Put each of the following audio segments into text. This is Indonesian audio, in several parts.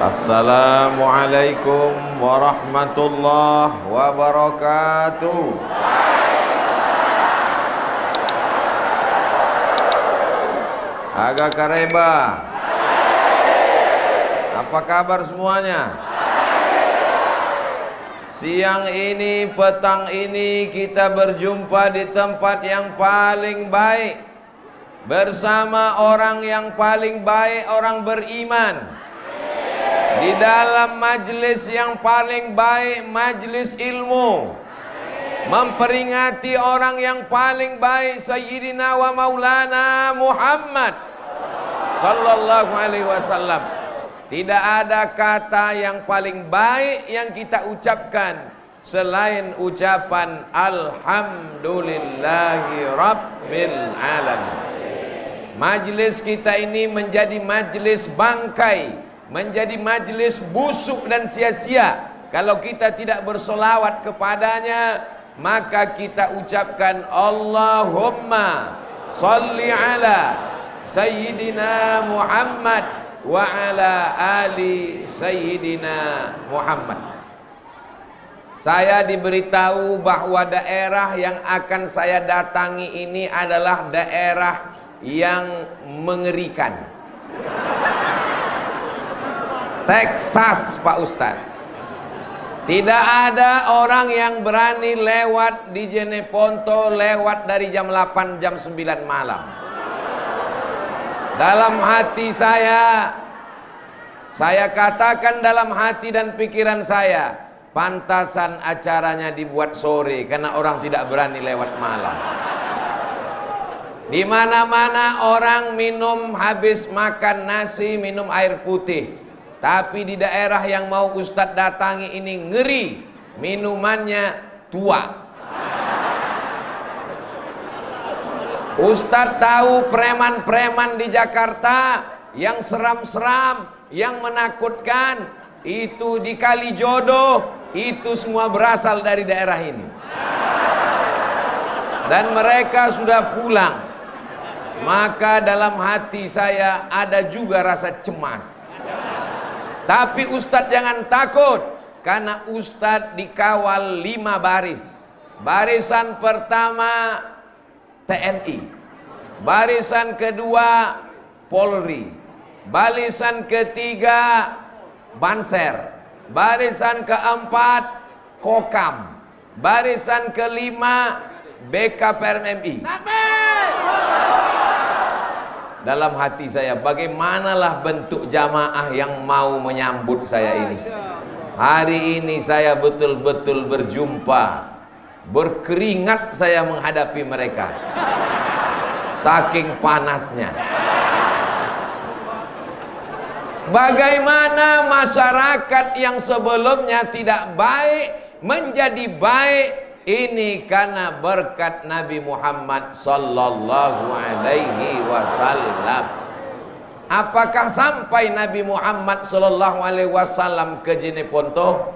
Assalamualaikum warahmatullahi wabarakatuh. Agak kareba. Apa kabar semuanya? Siang ini, petang ini kita berjumpa di tempat yang paling baik, bersama orang yang paling baik, orang beriman, di dalam majlis yang paling baik, majlis ilmu, memperingati orang yang paling baik, Sayyidina wa Maulana Muhammad sallallahu alaihi wasallam. Tidak ada kata yang paling baik yang kita ucapkan selain ucapan Alhamdulillahi Rabbil Alamin. Majlis kita ini menjadi majlis bangkai, menjadi majlis busuk dan sia-sia kalau kita tidak bersolawat kepadanya. Maka kita ucapkan Allahumma salli ala Sayyidina Muhammad wa ala ali Sayyidina Muhammad. Saya diberitahu bahwa daerah yang akan saya datangi ini adalah daerah yang mengerikan. Texas, Pak Ustadz. Tidak ada orang yang berani lewat di Jeneponto lewat dari jam 8, jam 9 malam. Dalam hati saya katakan dalam hati dan pikiran saya, pantasan acaranya dibuat sore karena orang tidak berani lewat malam. Di mana-mana orang minum habis makan nasi, minum air putih. Tapi di daerah yang mau Ustadz datangi ini ngeri, minumannya tua. Ustadz tahu preman-preman di Jakarta yang seram-seram, yang menakutkan, itu di Kalijodo, itu semua berasal dari daerah ini. Dan mereka sudah pulang. Maka dalam hati saya ada juga rasa cemas. Tapi Ustadz jangan takut, karena Ustadz dikawal 5 baris. Barisan pertama TNI, barisan kedua Polri, barisan ketiga Banser, barisan keempat Kokam, barisan kelima BKPMI. Dalam hati saya, bagaimanalah bentuk jamaah yang mau menyambut saya ini. Hari ini saya betul-betul berjumpa, berkeringat saya menghadapi mereka, saking panasnya. Bagaimana masyarakat yang sebelumnya tidak baik menjadi baik, ini karena berkat Nabi Muhammad sallallahu alaihi wasallam. Apakah sampai Nabi Muhammad sallallahu alaihi wasallam ke Jeneponto?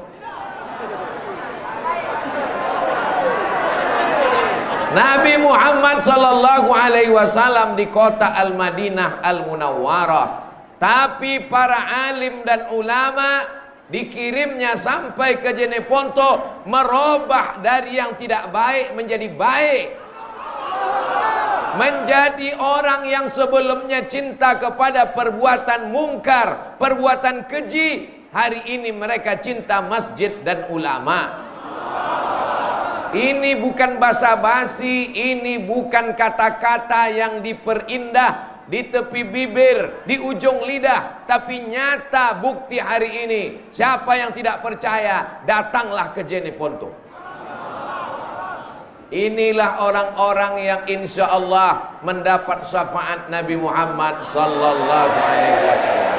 Nabi Muhammad sallallahu alaihi wasallam di kota Al-Madinah Al-Munawwarah. Tapi para alim dan ulama dikirimnya sampai ke Jeneponto, merubah dari yang tidak baik menjadi baik, menjadi orang yang sebelumnya cinta kepada perbuatan mungkar, perbuatan keji, hari ini mereka cinta masjid dan ulama. Ini bukan basa-basi, ini bukan kata-kata yang diperindah di tepi bibir, di ujung lidah, tapi nyata bukti hari ini. Siapa yang tidak percaya, datanglah ke Jeneponto. Inilah orang-orang yang insya Allah mendapat syafaat Nabi Muhammad sallallahu alaihi wasallam.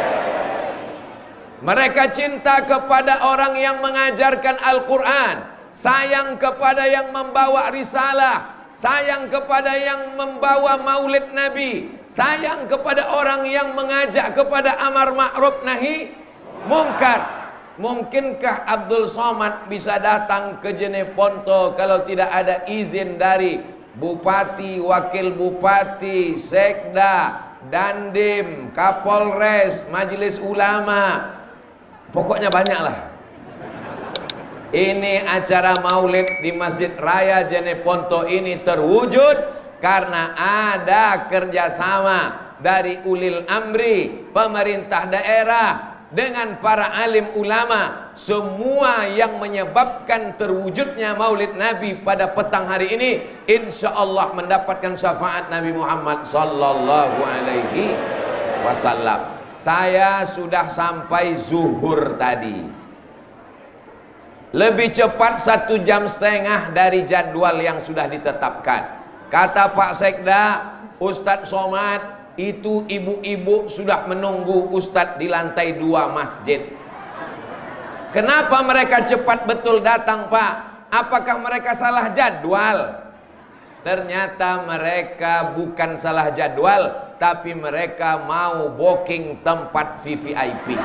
Mereka cinta kepada orang yang mengajarkan Al-Quran, sayang kepada yang membawa risalah, sayang kepada yang membawa maulid Nabi, sayang kepada orang yang mengajak kepada amar ma'ruf nahi mungkar. Mungkinkah Abdul Somad bisa datang ke Jeneponto kalau tidak ada izin dari Bupati, Wakil Bupati, Sekda, Dandim, Kapolres, Majelis Ulama, Pokoknya banyaklah. Ini acara maulid di Masjid Raya Jeneponto ini terwujud karena ada kerjasama dari ulil amri, pemerintah daerah, dengan para alim ulama. Semua yang menyebabkan terwujudnya maulid Nabi pada petang hari ini, insya Allah mendapatkan syafaat Nabi Muhammad sallallahu alaihi wasallam. Saya sudah sampai zuhur tadi, lebih cepat 1,5 jam dari jadwal yang sudah ditetapkan. Kata Pak Sekda, Ustadz Somad, itu ibu-ibu sudah menunggu Ustadz di lantai 2 masjid. Kenapa mereka cepat betul datang, Pak? Apakah mereka salah jadwal? Ternyata mereka bukan salah jadwal, tapi mereka mau booking tempat VVIP.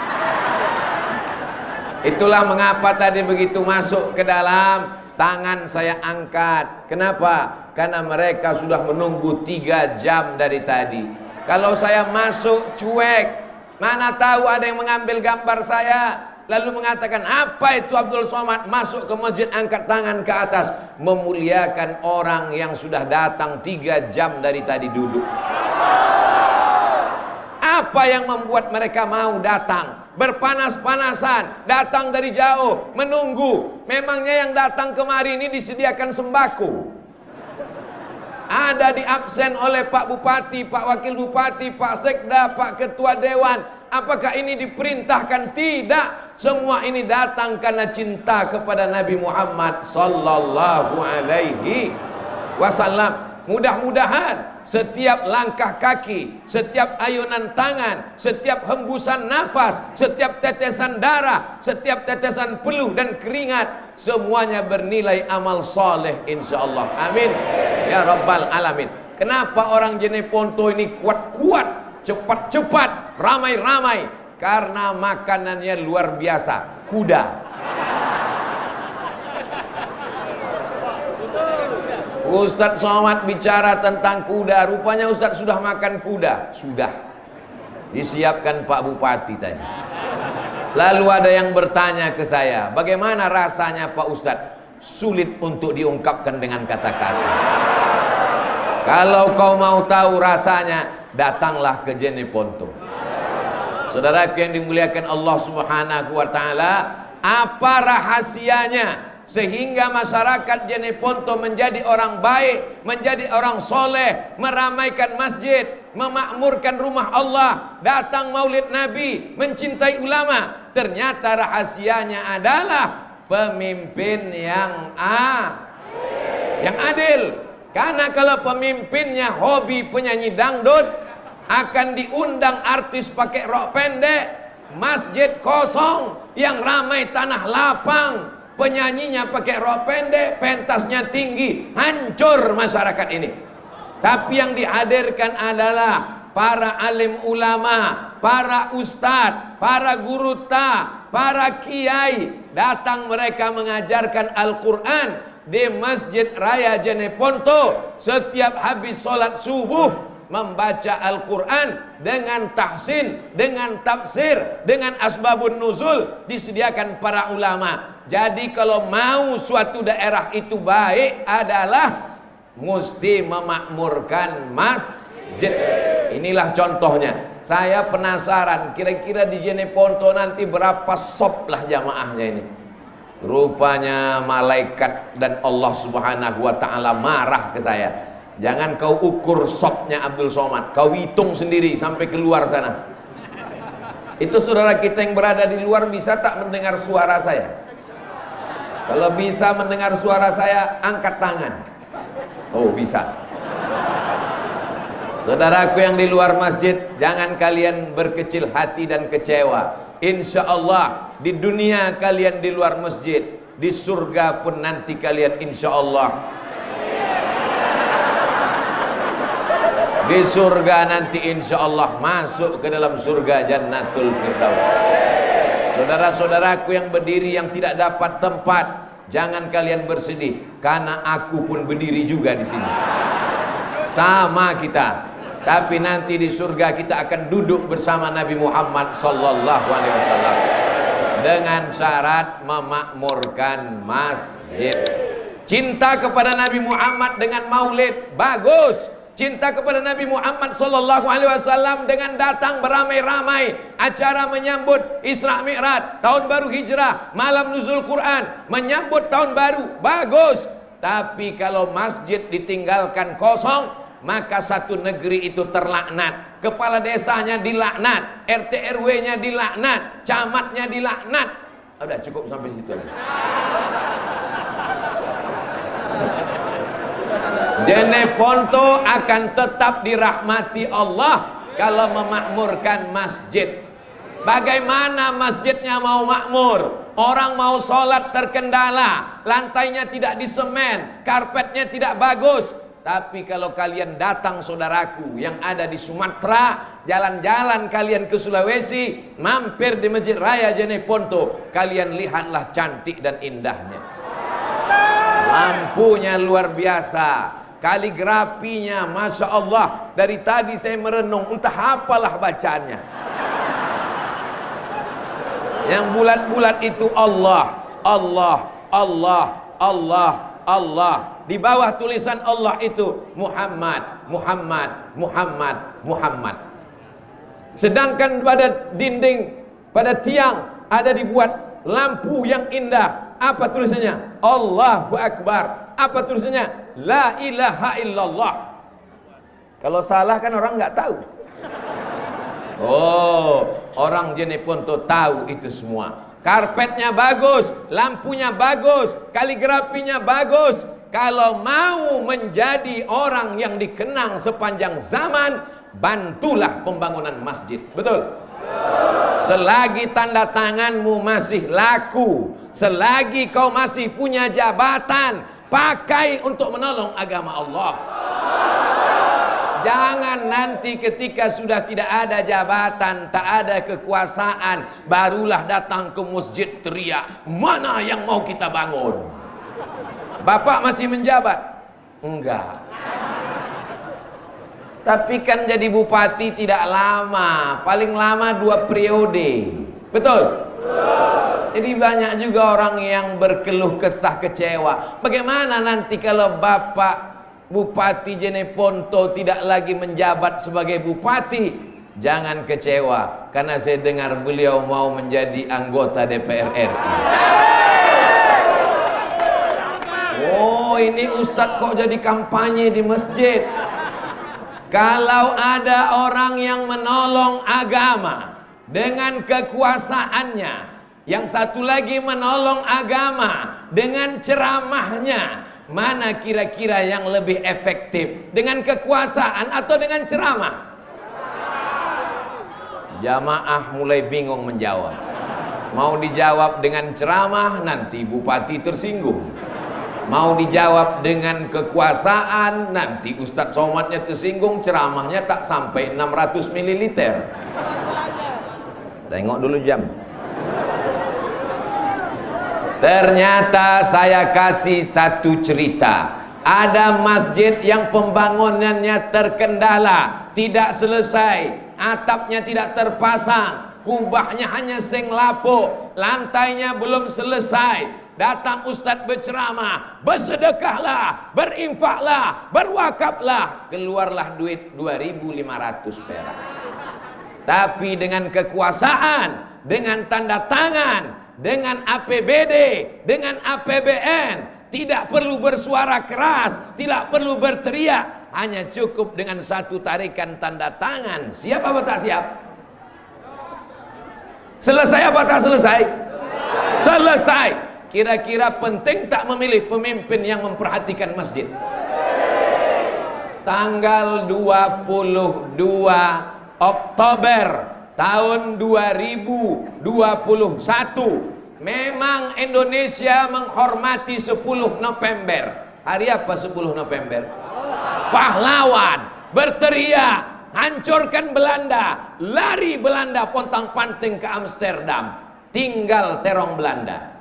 Itulah mengapa tadi begitu masuk ke dalam, tangan saya angkat. Kenapa? Karena mereka sudah menunggu 3 jam dari tadi. Kalau saya masuk cuek, mana tahu ada yang mengambil gambar saya, lalu mengatakan, apa itu Abdul Somad masuk ke masjid angkat tangan ke atas, memuliakan orang yang sudah datang 3 jam dari tadi duduk. Apa yang membuat mereka mau datang? Berpanas-panasan, datang dari jauh, menunggu. Memangnya yang datang kemari ini disediakan sembako? Ada di absen oleh Pak Bupati, Pak Wakil Bupati, Pak Sekda, Pak Ketua Dewan. Apakah ini diperintahkan? Tidak. Semua ini datang karena cinta kepada Nabi Muhammad sallallahu alaihi wasallam. Mudah-mudahan setiap langkah kaki, setiap ayunan tangan, setiap hembusan nafas, setiap tetesan darah, setiap tetesan peluh dan keringat, semuanya bernilai amal soleh insyaallah. Amin ya rabbal alamin. Kenapa orang Jeneponto ini kuat-kuat, cepat-cepat, ramai-ramai? Karena makanannya luar biasa, kuda. Ustadz Somad bicara tentang kuda, rupanya Ustadz sudah makan kuda. Sudah disiapkan Pak Bupati tadi. Lalu ada yang bertanya ke saya, bagaimana rasanya Pak Ustadz? Sulit untuk diungkapkan dengan kata-kata. Kalau kau mau tahu rasanya, datanglah ke Jeneponto. Saudaraku yang dimuliakan Allah Subhanahu wa taala, apa rahasianya sehingga masyarakat Jeneponto menjadi orang baik, menjadi orang soleh, meramaikan masjid, memakmurkan rumah Allah, datang maulid Nabi, mencintai ulama? Ternyata rahasianya adalah pemimpin yang adil. Karena kalau pemimpinnya hobi penyanyi dangdut, akan diundang artis pakai rok pendek, masjid kosong, yang ramai tanah lapang, penyanyinya pakai rok pendek, pentasnya tinggi, hancur masyarakat ini. Tapi yang dihadirkan adalah para alim ulama, para ustadz, para guru ta, para kiai. Datang mereka mengajarkan Al-Quran di Masjid Raya Jeneponto. Setiap habis sholat subuh membaca Al-Quran dengan tahsin, dengan tafsir, dengan asbabun nuzul disediakan para ulama. Jadi kalau mau suatu daerah itu baik adalah mesti memakmurkan masjid. Inilah contohnya. Saya penasaran kira-kira di Jeneponto nanti berapa sop lah jamaahnya ini. Rupanya malaikat dan Allah Subhanahu wa taala marah ke saya. Jangan kau ukur sopnya Abdul Somad, kau hitung sendiri sampai keluar sana. Itu saudara kita yang berada di luar bisa tak mendengar suara saya? Kalau bisa mendengar suara saya, angkat tangan. Oh, bisa. Saudaraku yang di luar masjid, jangan kalian berkecil hati dan kecewa. Insya Allah di dunia kalian di luar masjid, di surga pun nanti kalian insya Allah. Di surga nanti insya Allah masuk ke dalam surga Jannatul Firdaus. Saudara-saudaraku yang berdiri yang tidak dapat tempat, jangan kalian bersedih, karena aku pun berdiri juga di sini. Sama kita. Tapi nanti di surga kita akan duduk bersama Nabi Muhammad sallallahu alaihi wasallam. dengan syarat memakmurkan masjid. Cinta kepada Nabi Muhammad dengan maulid bagus. Cinta kepada Nabi Muhammad sallallahu alaihi wasallam dengan datang beramai-ramai acara menyambut Isra Mi'raj, tahun baru Hijrah, malam nuzul Quran, menyambut tahun baru bagus. Tapi kalau masjid ditinggalkan kosong, maka satu negeri itu terlaknat. Kepala desanya dilaknat, RT RW-nya dilaknat, camatnya dilaknat. Udah cukup sampai situ aja. Jeneponto akan tetap dirahmati Allah kalau memakmurkan masjid. Bagaimana masjidnya mau makmur? Orang mau sholat terkendala, lantainya tidak disemen, karpetnya tidak bagus. Tapi kalau kalian datang saudaraku yang ada di Sumatera, jalan-jalan kalian ke Sulawesi, mampir di Masjid Raya Jeneponto, kalian lihatlah cantik dan indahnya. Lampunya luar biasa, kaligrafinya Masya Allah. Dari tadi saya merenung, entah apalah bacaannya. Yang bulat-bulat itu Allah, Allah, Allah, Allah, Allah. Di bawah tulisan Allah itu Muhammad, Muhammad, Muhammad, Muhammad. Sedangkan pada dinding, pada tiang ada dibuat lampu yang indah. Apa tulisannya? Allahu Akbar. Apa tulisannya? La ilaha illallah. Kalau salah kan orang nggak tahu. Oh, orang Jeneponto tahu itu semua. Karpetnya bagus, lampunya bagus, kaligrafinya bagus. Kalau mau menjadi orang yang dikenang sepanjang zaman, bantulah pembangunan masjid. Betul? Selagi tanda tanganmu masih laku, selagi kau masih punya jabatan, pakai untuk menolong agama Allah. Jangan nanti ketika sudah tidak ada jabatan, tak ada kekuasaan, barulah datang ke masjid teriak, mana yang mau kita bangun? Bapak masih menjabat? Enggak. Tapi kan jadi bupati tidak lama, paling lama 2 periode. Betul? Jadi banyak juga orang yang berkeluh kesah kecewa. Bagaimana nanti kalau Bapak Bupati Jeneponto tidak lagi menjabat sebagai bupati? Jangan kecewa, karena saya dengar beliau mau menjadi anggota DPR RI. Oh, ini Ustadz kok jadi kampanye di masjid? Kalau ada orang yang menolong agama dengan kekuasaannya, yang satu lagi menolong agama dengan ceramahnya, mana kira-kira yang lebih efektif? Dengan kekuasaan atau dengan ceramah? Jamaah mulai bingung menjawab. Mau dijawab dengan ceramah, nanti bupati tersinggung. Mau dijawab dengan kekuasaan, nanti Ustadz Somadnya tersinggung, ceramahnya tak sampai 600 ml. Tengok dulu jam. Ternyata saya kasih satu cerita. Ada masjid yang pembangunannya terkendala, tidak selesai, atapnya tidak terpasang, kubahnya hanya seng lapuk, lantainya belum selesai. Datang Ustadz berceramah, bersedekahlah, berinfaklah, berwakaflah, keluarlah duit 2.500 perak. Tapi dengan kekuasaan, dengan tanda tangan, dengan APBD, dengan APBN, tidak perlu bersuara keras, tidak perlu berteriak, hanya cukup dengan satu tarikan tanda tangan. Siap apa tak siap? Selesai apa tak selesai? Selesai. Kira-kira penting tak memilih pemimpin yang memperhatikan masjid? Tanggal 22 Oktober tahun 2021 memang Indonesia menghormati 10 November. Hari apa 10 November? Pahlawan, berteriak, hancurkan Belanda, lari Belanda pontang-panting ke Amsterdam, tinggal terong Belanda.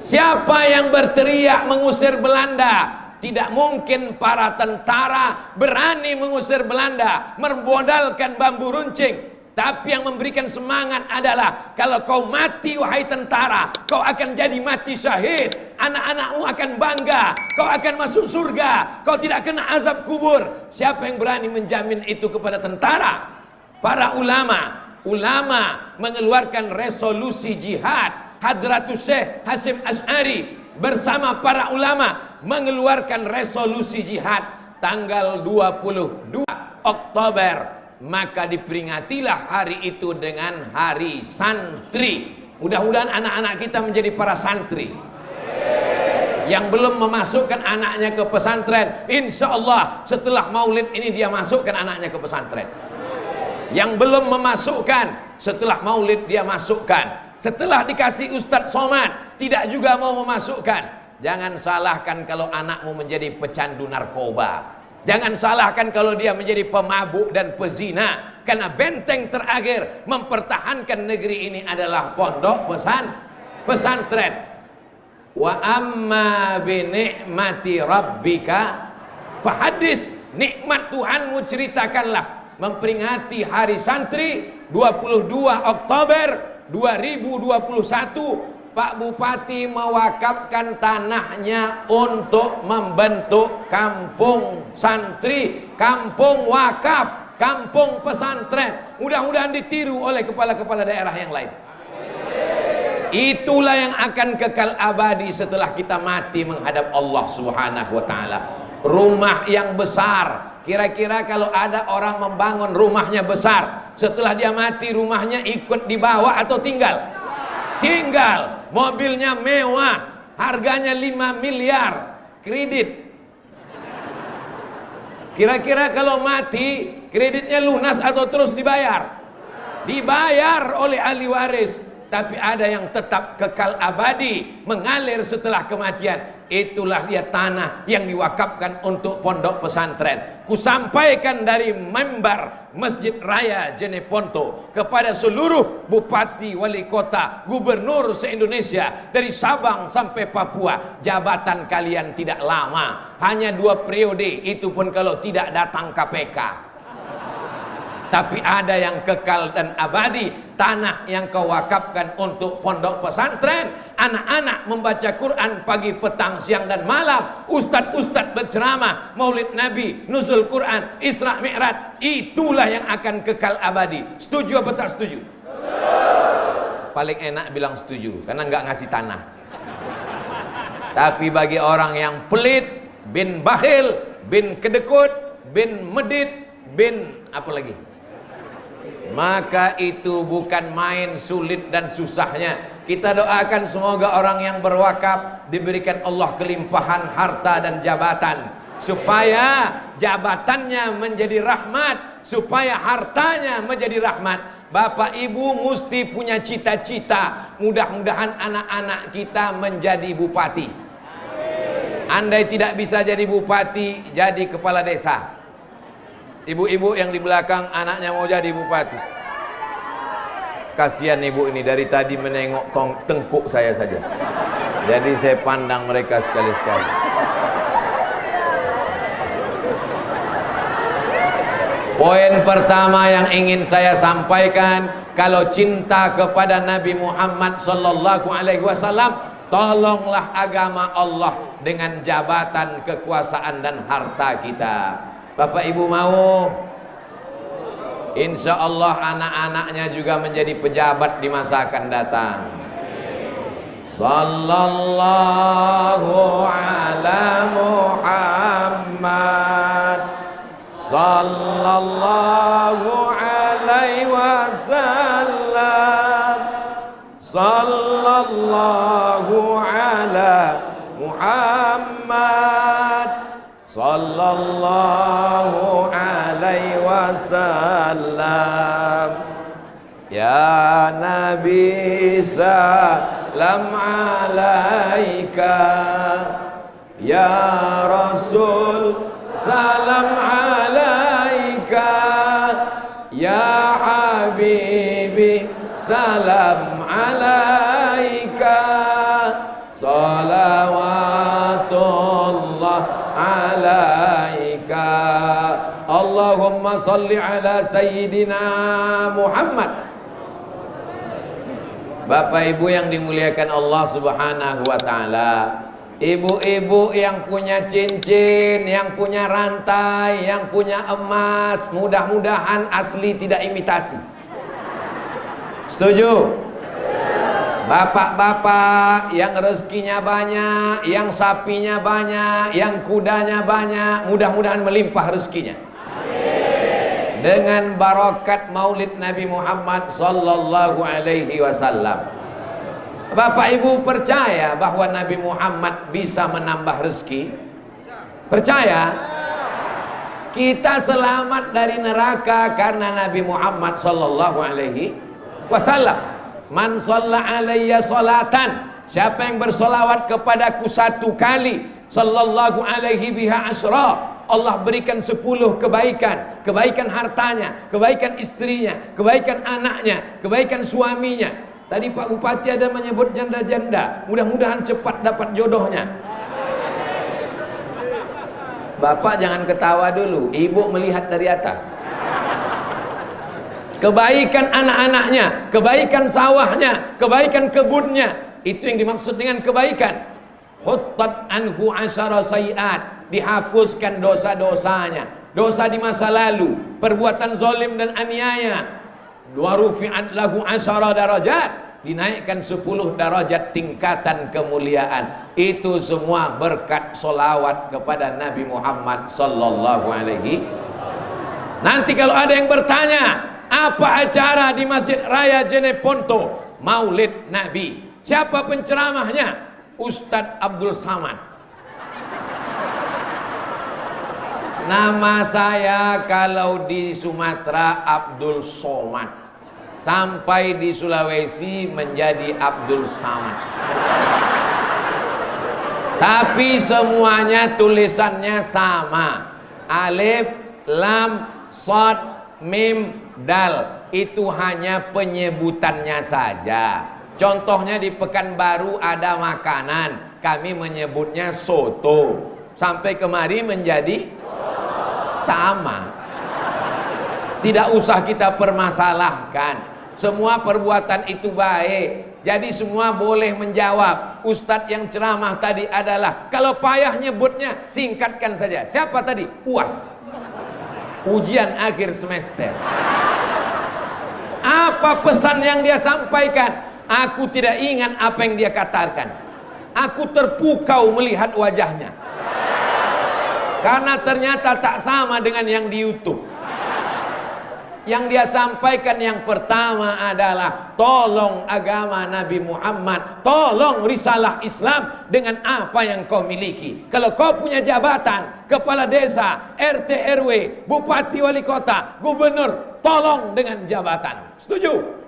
Siapa yang berteriak mengusir Belanda? Tidak mungkin para tentara berani mengusir Belanda, memodalkan bambu runcing. Tapi yang memberikan semangat adalah kalau kau mati wahai tentara, kau akan jadi mati syahid. Anak-anakmu akan bangga, kau akan masuk surga, kau tidak kena azab kubur. Siapa yang berani menjamin itu kepada tentara? Para ulama mengeluarkan resolusi jihad. Hadratus Syekh Hasyim Asy'ari bersama para ulama mengeluarkan resolusi jihad tanggal 22 Oktober. Maka diperingatilah hari itu dengan hari santri. Mudah-mudahan anak-anak kita menjadi para santri. Yang belum memasukkan anaknya ke pesantren, insya Allah setelah maulid ini dia masukkan anaknya ke pesantren. Yang belum memasukkan, setelah maulid dia masukkan. Setelah dikasih Ustadz Somad, tidak juga mau memasukkan. Jangan salahkan kalau anakmu menjadi pecandu narkoba. Jangan salahkan kalau dia menjadi pemabuk dan pezina. Karena benteng terakhir mempertahankan negeri ini adalah pondok pesantren. Wa amma bi ni'mati rabbika fahadis. Nikmat Tuhanmu ceritakanlah. Memperingati hari santri 22 Oktober 2021. Pak Bupati mewakafkan tanahnya untuk membentuk kampung santri, kampung wakaf, kampung pesantren. Mudah-mudahan ditiru oleh kepala-kepala daerah yang lain. Itulah yang akan kekal abadi setelah kita mati menghadap Allah Subhanahu wa taala. Rumah yang besar. Kira-kira kalau ada orang membangun rumahnya besar, setelah dia mati rumahnya ikut dibawa atau tinggal? Tinggal. Mobilnya mewah, harganya 5 miliar, kredit. Kira-kira kalau mati, kreditnya lunas atau terus dibayar? Dibayar oleh ahli waris. Tapi ada yang tetap kekal abadi, mengalir setelah kematian. Itulah dia tanah yang diwakafkan untuk pondok pesantren. Kusampaikan dari mimbar Masjid Raya Jeneponto kepada seluruh bupati, wali kota, gubernur se-Indonesia dari Sabang sampai Papua. Jabatan kalian tidak lama, hanya 2 periode, itu pun kalau tidak datang KPK. Tapi ada yang kekal dan abadi, tanah yang kau wakafkan untuk pondok pesantren. Anak-anak membaca Quran pagi, petang, siang dan malam. Ustadz-ustadz berceramah, maulid Nabi, nuzul Quran, Isra Mi'raj. Itulah yang akan kekal abadi. Setuju apa tak setuju? Paling enak bilang setuju, karena nggak ngasih tanah. Tapi bagi orang yang pelit, bin bakhil, bin kedekut, bin medit, bin apa lagi? Maka itu bukan main sulit dan susahnya. Kita doakan semoga orang yang berwakaf diberikan Allah kelimpahan harta dan jabatan, supaya jabatannya menjadi rahmat, supaya hartanya menjadi rahmat. Bapak Ibu mesti punya cita-cita. Mudah-mudahan anak-anak kita menjadi bupati. Andai tidak bisa jadi bupati, jadi kepala desa. Ibu-ibu yang di belakang anaknya mau jadi bupati. Kasihan ibu ini, dari tadi menengok tengkuk saya saja. Jadi saya pandang mereka sekali-sekali. Poin pertama yang ingin saya sampaikan, kalau cinta kepada Nabi Muhammad sallallahu alaihi wasallam, tolonglah agama Allah dengan jabatan, kekuasaan dan harta kita. Bapak Ibu mau? Insya Allah anak-anaknya juga menjadi pejabat di masa akan datang. Sallallahu ala Muhammad, sallallahu alaihi wasallam, sallallahu ala Muhammad, sallallahu alaihi wasallam. Ya Nabi salam alaika, ya Rasul salam alaika, ya Habibi salam alaika, salawatullah alaika. Allah Allahumma salli ala Sayyidina Muhammad. Bapak Ibu yang dimuliakan Allah Subhanahu wa Ta'ala, ibu-ibu yang punya cincin, yang punya rantai, yang punya emas, mudah-mudahan asli tidak imitasi. Setuju? Bapak-bapak yang rezekinya banyak, yang sapinya banyak, yang kudanya banyak, mudah-mudahan melimpah rezekinya. Dengan barakat maulid Nabi Muhammad sallallahu alaihi wasallam. Bapak Ibu percaya bahwa Nabi Muhammad bisa menambah rezeki? Percaya? Kita selamat dari neraka karena Nabi Muhammad sallallahu alaihi wasallam. Man shalla alayya salatan, siapa yang bersolawat kepadaku 1 kali, sallallahu alaihi biha asyra, Allah berikan 10 kebaikan. Kebaikan hartanya, kebaikan istrinya, kebaikan anaknya, kebaikan suaminya. Tadi Pak Bupati ada menyebut janda-janda, mudah-mudahan cepat dapat jodohnya. Bapak jangan ketawa dulu, ibu melihat dari atas. Kebaikan anak-anaknya, kebaikan sawahnya, kebaikan kebunnya, itu yang dimaksud dengan kebaikan. Huttat anhu asyara sayiat, dihapuskan dosa-dosanya, dosa di masa lalu, perbuatan zalim dan aniaya. Wa rufi'at lahu asyara darajat, dinaikkan 10 darajat tingkatan kemuliaan. Itu semua berkat solawat kepada Nabi Muhammad sallallahu alaihi. Nanti kalau ada yang bertanya, apa acara di Masjid Raya Jeneponto Maulid Nabi, siapa penceramahnya? Ustadz Abdul Samad. Nama saya kalau di Sumatera Abdul Somad, sampai di Sulawesi menjadi Abdul Samad. Tapi semuanya tulisannya sama, alif, lam, shad, mim, dal. Itu hanya penyebutannya saja. Contohnya di Pekanbaru ada makanan, kami menyebutnya soto. Sampai kemari menjadi sama. Tidak usah kita permasalahkan. Semua perbuatan itu baik. Jadi semua boleh menjawab. Ustadz yang ceramah tadi adalah, kalau payah nyebutnya singkatkan saja. Siapa tadi? UAS, ujian akhir semester. Apa pesan yang dia sampaikan? Aku tidak ingat apa yang dia katakan. Aku terpukau melihat wajahnya, karena ternyata tak sama dengan yang di YouTube. Yang dia sampaikan yang pertama adalah, tolong agama Nabi Muhammad, tolong risalah Islam dengan apa yang kau miliki. Kalau kau punya jabatan, kepala desa, RT RW, bupati wali kota, gubernur, tolong dengan jabatan. Setuju?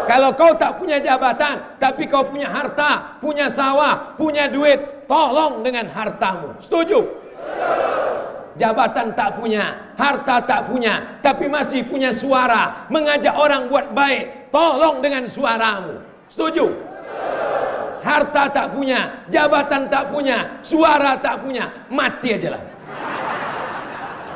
Kalau kau tak punya jabatan, tapi kau punya harta, punya sawah, punya duit, tolong dengan hartamu. Setuju? Jabatan tak punya, harta tak punya, tapi masih punya suara, mengajak orang buat baik, tolong dengan suaramu. Setuju? Harta tak punya, jabatan tak punya, suara tak punya, mati aja lah.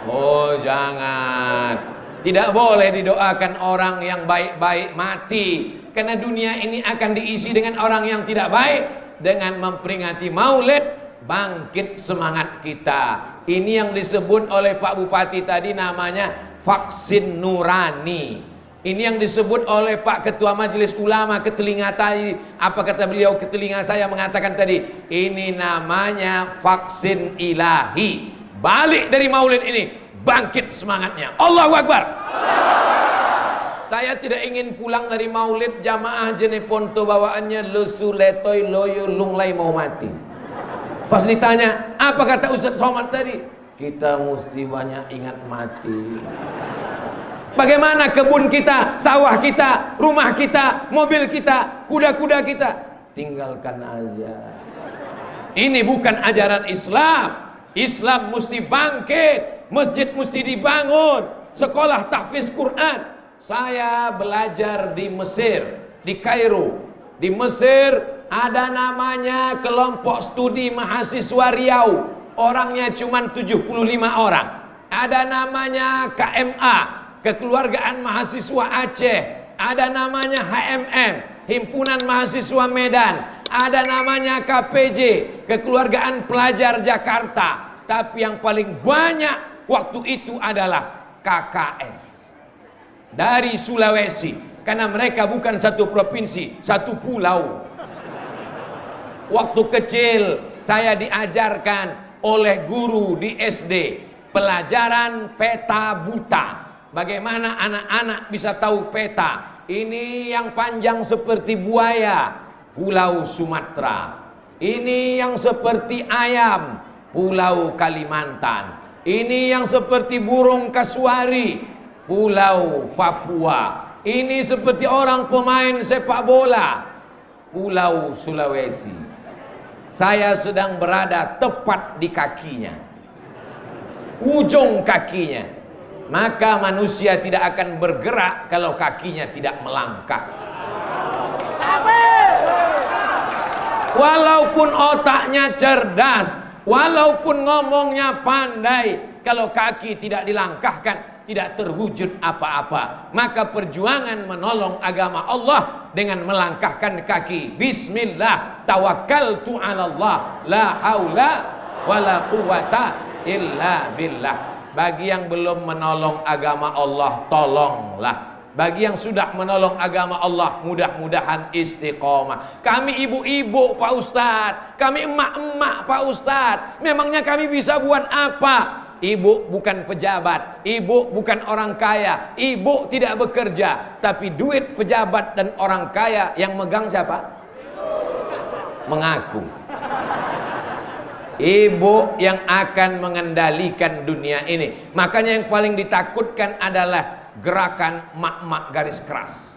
Oh jangan. Tidak boleh didoakan orang yang baik-baik mati, karena dunia ini akan diisi dengan orang yang tidak baik. Dengan memperingati maulid, bangkit semangat kita. Ini yang disebut oleh Pak Bupati tadi namanya vaksin nurani. Ini yang disebut oleh Pak Ketua Majelis Ulama ke telinga tadi. Apa kata beliau ke telinga saya mengatakan tadi? Ini namanya vaksin ilahi. Balik dari maulid ini, bangkit semangatnya. Allahu Akbar. Saya tidak ingin pulang dari maulid jamaah Jeneponto bawaannya lesu letoy loyo lunglai mau mati. Pas ditanya, apa kata Ustadz Somad tadi? Kita mesti banyak ingat mati. Bagaimana kebun kita, sawah kita, rumah kita, mobil kita, kuda-kuda kita? Tinggalkan aja. Ini bukan ajaran Islam. Islam mesti bangkit, masjid mesti dibangun, sekolah tahfiz Quran. Saya belajar di Mesir, di Kairo. Di Mesir ada namanya kelompok studi mahasiswa Riau. Orangnya cuma 75 orang. ada namanya KMA, Kekeluargaan Mahasiswa Aceh, ada namanya HMM, Himpunan Mahasiswa Medan, ada namanya KPJ, Kekeluargaan Pelajar Jakarta. Tapi yang paling banyak waktu itu adalah KKS dari Sulawesi, karena mereka bukan satu provinsi, satu pulau. Waktu kecil saya diajarkan oleh guru di SD pelajaran peta buta. Bagaimana anak-anak bisa tahu peta? Ini yang panjang seperti buaya, Pulau Sumatera. Ini yang seperti ayam, Pulau Kalimantan. Ini yang seperti burung kasuari, Pulau Papua. Ini seperti orang pemain sepak bola, Pulau Sulawesi. Saya sedang berada tepat di kakinya, ujung kakinya. Maka manusia tidak akan bergerak kalau kakinya tidak melangkah. Walaupun otaknya cerdas, walaupun ngomongnya pandai, kalau kaki tidak dilangkahkan, tidak terwujud apa-apa. Maka perjuangan menolong agama Allah dengan melangkahkan kaki. Bismillah, tawakkaltu 'ala Allah, la haula wala quwata illa billah. Bagi yang belum menolong agama Allah, tolonglah. Bagi yang sudah menolong agama Allah, mudah-mudahan istiqomah. Kami ibu-ibu Pak Ustadz, kami emak-emak Pak Ustadz, memangnya kami bisa buat apa? Ibu bukan pejabat, ibu bukan orang kaya, ibu tidak bekerja, tapi duit pejabat dan orang kaya yang megang siapa? Mengaku. Ibu yang akan mengendalikan dunia ini. Makanya yang paling ditakutkan adalah gerakan mak-mak garis keras.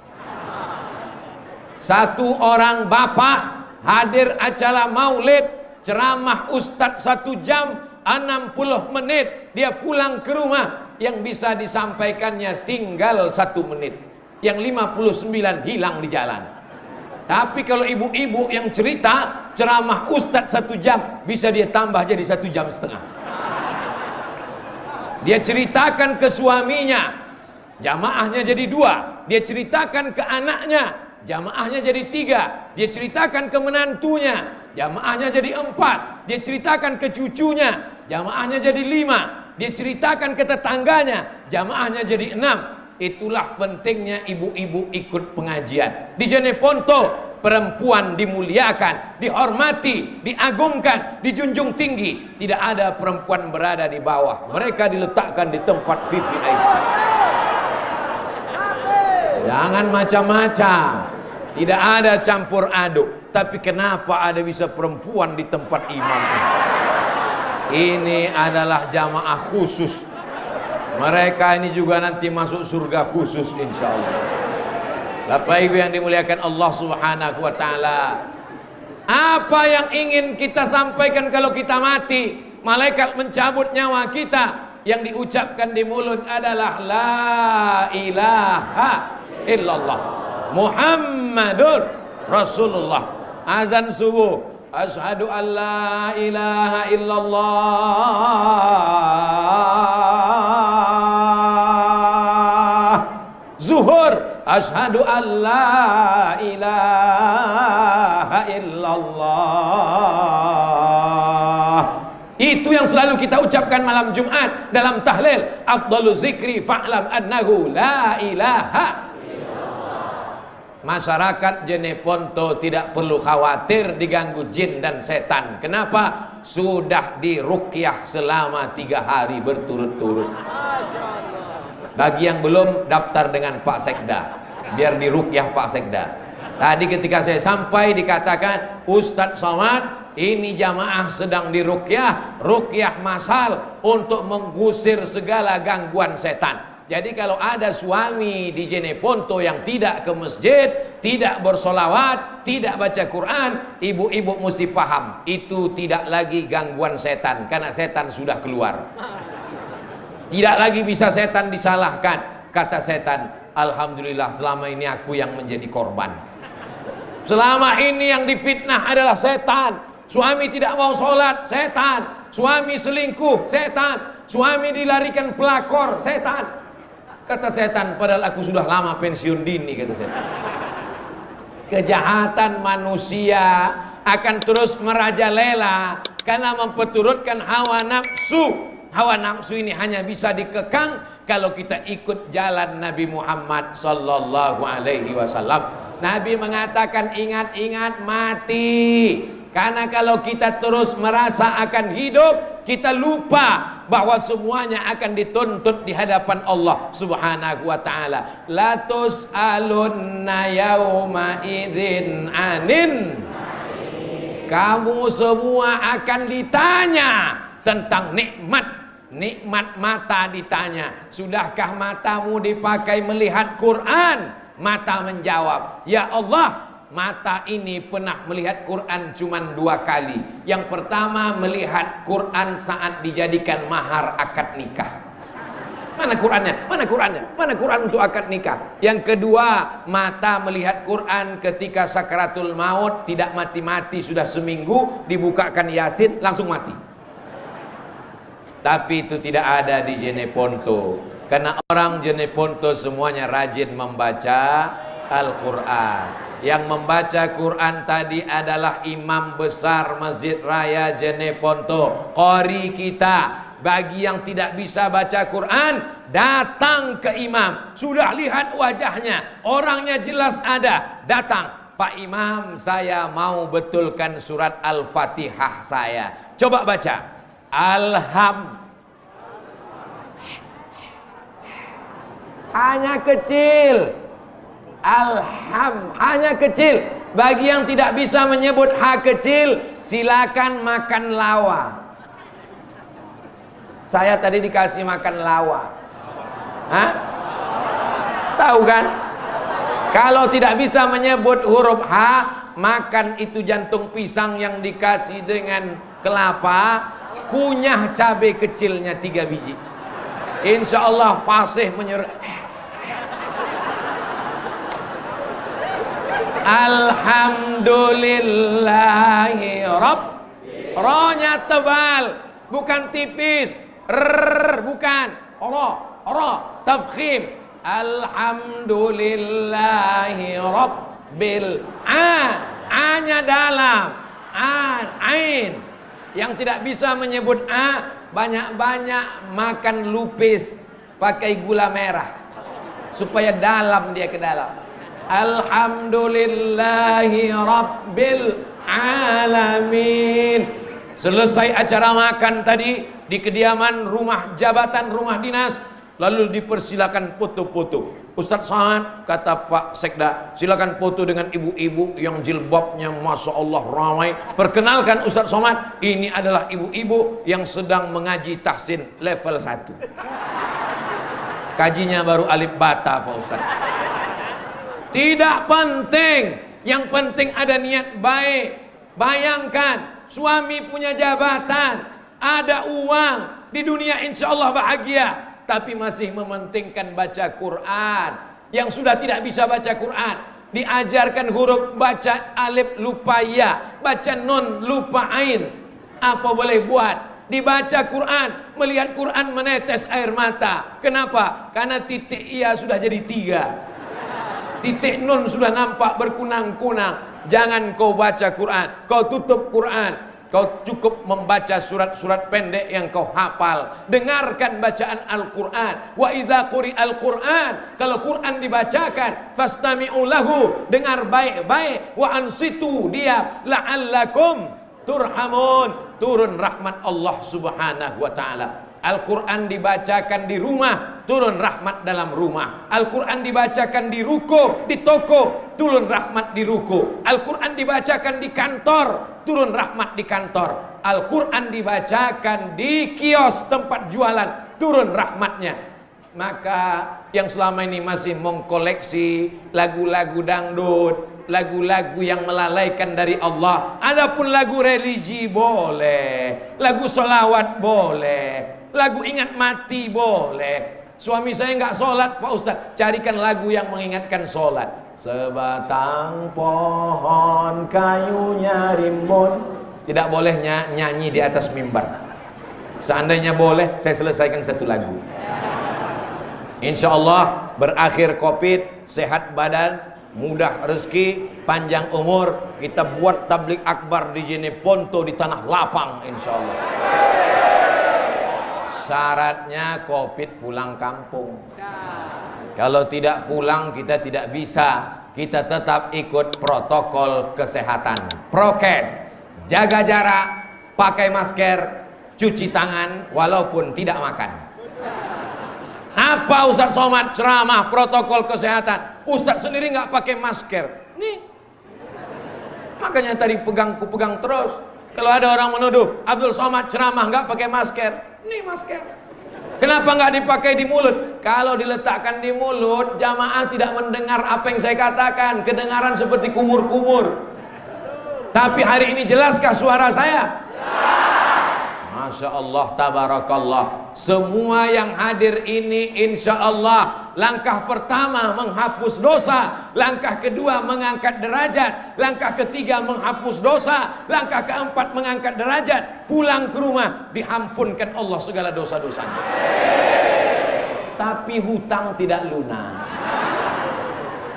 Satu orang bapak hadir acara maulid, ceramah ustadz 1 jam 60 menit, dia pulang ke rumah, yang bisa disampaikannya tinggal 1 menit, yang 59 hilang di jalan. Tapi kalau ibu-ibu yang cerita ceramah ustadz 1 jam, bisa dia tambah jadi 1,5 jam. Dia ceritakan ke suaminya, jamaahnya jadi 2. Dia ceritakan ke anaknya, jamaahnya jadi 3. Dia ceritakan ke menantunya, jamaahnya jadi 4. Dia ceritakan ke cucunya, jamaahnya jadi 5. Dia ceritakan ke tetangganya, jamaahnya jadi 6. Itulah pentingnya ibu-ibu ikut pengajian. Di Jeneponto perempuan dimuliakan, dihormati, diagungkan, dijunjung tinggi. Tidak ada perempuan berada di bawah. Mereka diletakkan di tempat VVIP. Jangan macam-macam. Tidak ada campur aduk. Tapi kenapa ada bisa perempuan di tempat imam? Ini adalah jamaah khusus. Mereka ini juga nanti masuk surga khusus insya Allah. Bapak Ibu yang dimuliakan Allah Subhanahu wa Ta'ala, apa yang ingin kita sampaikan kalau kita mati? Malaikat mencabut nyawa kita, yang diucapkan di mulut adalah la ilaha illallah Muhammadur Rasulullah. Azan subuh, asyhadu an la ilaha illallah. Zuhur, asyhadu an la ilaha illallah. Itu yang selalu kita ucapkan malam Jumat dalam tahlil. Afdalu zikri fa'lam annahu la ilaha. Masyarakat Jeneponto tidak perlu khawatir diganggu jin dan setan. Kenapa? Sudah diruqyah selama 3 hari berturut-turut. Bagi yang belum, daftar dengan Pak Sekda, biar diruqyah Pak Sekda. Tadi ketika saya sampai dikatakan, Ustadz Somad, ini jamaah sedang diruqyah, ruqyah masal untuk mengusir segala gangguan setan. Jadi kalau ada suami di Jeneponto yang tidak ke masjid, tidak bersolawat, tidak baca Quran, ibu-ibu mesti paham, itu tidak lagi gangguan setan, karena setan sudah keluar. Tidak lagi bisa setan disalahkan. Kata setan, alhamdulillah selama ini aku yang menjadi korban. Selama ini yang difitnah adalah setan. Suami tidak mau sholat, setan. Suami selingkuh, setan. suami dilarikan pelakor, setan. Kata setan, padahal aku sudah lama pensiun dini, kata setan. Kejahatan manusia akan terus merajalela karena memperturutkan hawa nafsu. Hawa nafsu ini hanya bisa dikekang kalau kita ikut jalan Nabi Muhammad sallallahu alaihi wasallam. Nabi mengatakan, ingat-ingat mati. Karena kalau kita terus merasa akan hidup, kita lupa bahwa semuanya akan dituntut di hadapan Allah Subhanahu wa taala. La tus'alunna yauma idzin anin. Kamu semua akan ditanya tentang nikmat. Nikmat mata ditanya, sudahkah matamu dipakai melihat Quran? Mata menjawab, ya Allah, mata ini pernah melihat Quran cuma 2 kali. Yang pertama melihat Quran saat dijadikan mahar akad nikah. Mana Qurannya? Mana Qurannya? Mana Quran untuk akad nikah? Yang kedua, mata melihat Quran ketika sakaratul maut, tidak mati-mati sudah seminggu, dibukakan Yasin langsung mati. Tapi itu tidak ada di Jeneponto. Karena orang Jeneponto semuanya rajin membaca Al-Quran. Yang membaca Quran tadi adalah imam besar Masjid Raya Jeneponto, qori kita. Bagi yang tidak bisa baca Quran, datang ke imam. Sudah lihat wajahnya, orangnya jelas ada, datang. Pak Imam, saya mau betulkan surat Al-Fatihah saya. Coba baca. Hanya kecil. Hanya kecil. Bagi yang tidak bisa menyebut ha kecil, silakan makan lawa. Saya tadi dikasih makan lawa. Hah? Tahu kan? Kalau tidak bisa menyebut huruf H, makan itu jantung pisang yang dikasih dengan kelapa, kunyah cabai kecilnya 3 biji. Insya Allah fasih menyuruh. Alhamdulillahi Rabb. Rohnya tebal, bukan tipis. Bukan. Ro, tafkhim. Alhamdulillahi Rabbil A-nya dalam. Ain. Yang tidak bisa menyebut A, banyak-banyak makan lupis pakai gula merah supaya dalam dia ke dalam. Alhamdulillahi Rabbil Alamin. Selesai acara makan tadi di kediaman rumah jabatan, rumah dinas, lalu dipersilakan foto-foto. Ustadz Somad, kata Pak Sekda, silakan foto dengan ibu-ibu yang jilbabnya Masya Allah ramai. Perkenalkan Ustadz Somad, ini adalah ibu-ibu yang sedang mengaji tahsin level 1. Kajinya baru alif bata Pak Ustadz. Tidak penting, yang penting ada niat baik. Bayangkan, suami punya jabatan, ada uang, di dunia insya Allah bahagia, tapi masih mementingkan baca Quran. Yang sudah tidak bisa baca Quran, diajarkan huruf, baca alif lupa ya, baca nun lupa ain. Apa boleh buat? Dibaca Quran, melihat Quran menetes air mata. Kenapa? Karena titik iya sudah jadi 3. Titik nun sudah nampak berkunang-kunang. Jangan kau baca Quran, kau tutup Quran. Kau cukup membaca surat-surat pendek yang kau hafal. Dengarkan bacaan Al-Quran. Wa iza quri'al Quran, kalau Quran dibacakan, fastami'u lahu, dengar baik-baik. Wa ansitu, dia la'allakum turhamun, turun rahmat Allah Subhanahu wa taala. Al-Quran dibacakan di rumah, turun rahmat dalam rumah. Al-Quran dibacakan di ruko, di toko, turun rahmat di ruko. Al-Quran dibacakan di kantor, turun rahmat di kantor. Al-Quran dibacakan di kios tempat jualan, turun rahmatnya. Maka yang selama ini masih mengkoleksi lagu-lagu dangdut, lagu-lagu yang melalaikan dari Allah, adapun lagu religi boleh, lagu sholawat boleh, lagu ingat mati boleh. Suami saya nggak sholat Pak Ustadz, carikan lagu yang mengingatkan sholat. Sebatang pohon kayunya rimbun. Tidak boleh nyanyi di atas mimbar. Seandainya boleh, saya selesaikan satu lagu. Insya Allah berakhir Covid, sehat badan, mudah rezeki, panjang umur, kita buat tablik akbar di Jeneponto di tanah lapang, insya Allah. Syaratnya Covid pulang kampung. Kalau tidak pulang kita tidak bisa. Kita tetap ikut protokol kesehatan, prokes, jaga jarak, pakai masker, cuci tangan walaupun tidak makan. Apa Ustadz Somad ceramah protokol kesehatan, Ustadz sendiri nggak pakai masker. Nih, makanya tadi pegang terus. Kalau ada orang menuduh Abdul Somad ceramah nggak pakai masker, nih masker. Kenapa nggak dipakai di mulut? Kalau diletakkan di mulut, jamaah tidak mendengar apa yang saya katakan, kedengaran seperti kumur-kumur. Tapi hari ini jelaskah suara saya? Masya Allah, tabarakallah. Semua yang hadir ini insya Allah langkah pertama menghapus dosa, langkah kedua mengangkat derajat, langkah ketiga menghapus dosa, langkah keempat mengangkat derajat, pulang ke rumah diampunkan Allah segala dosa-dosanya. Tapi hutang tidak lunas.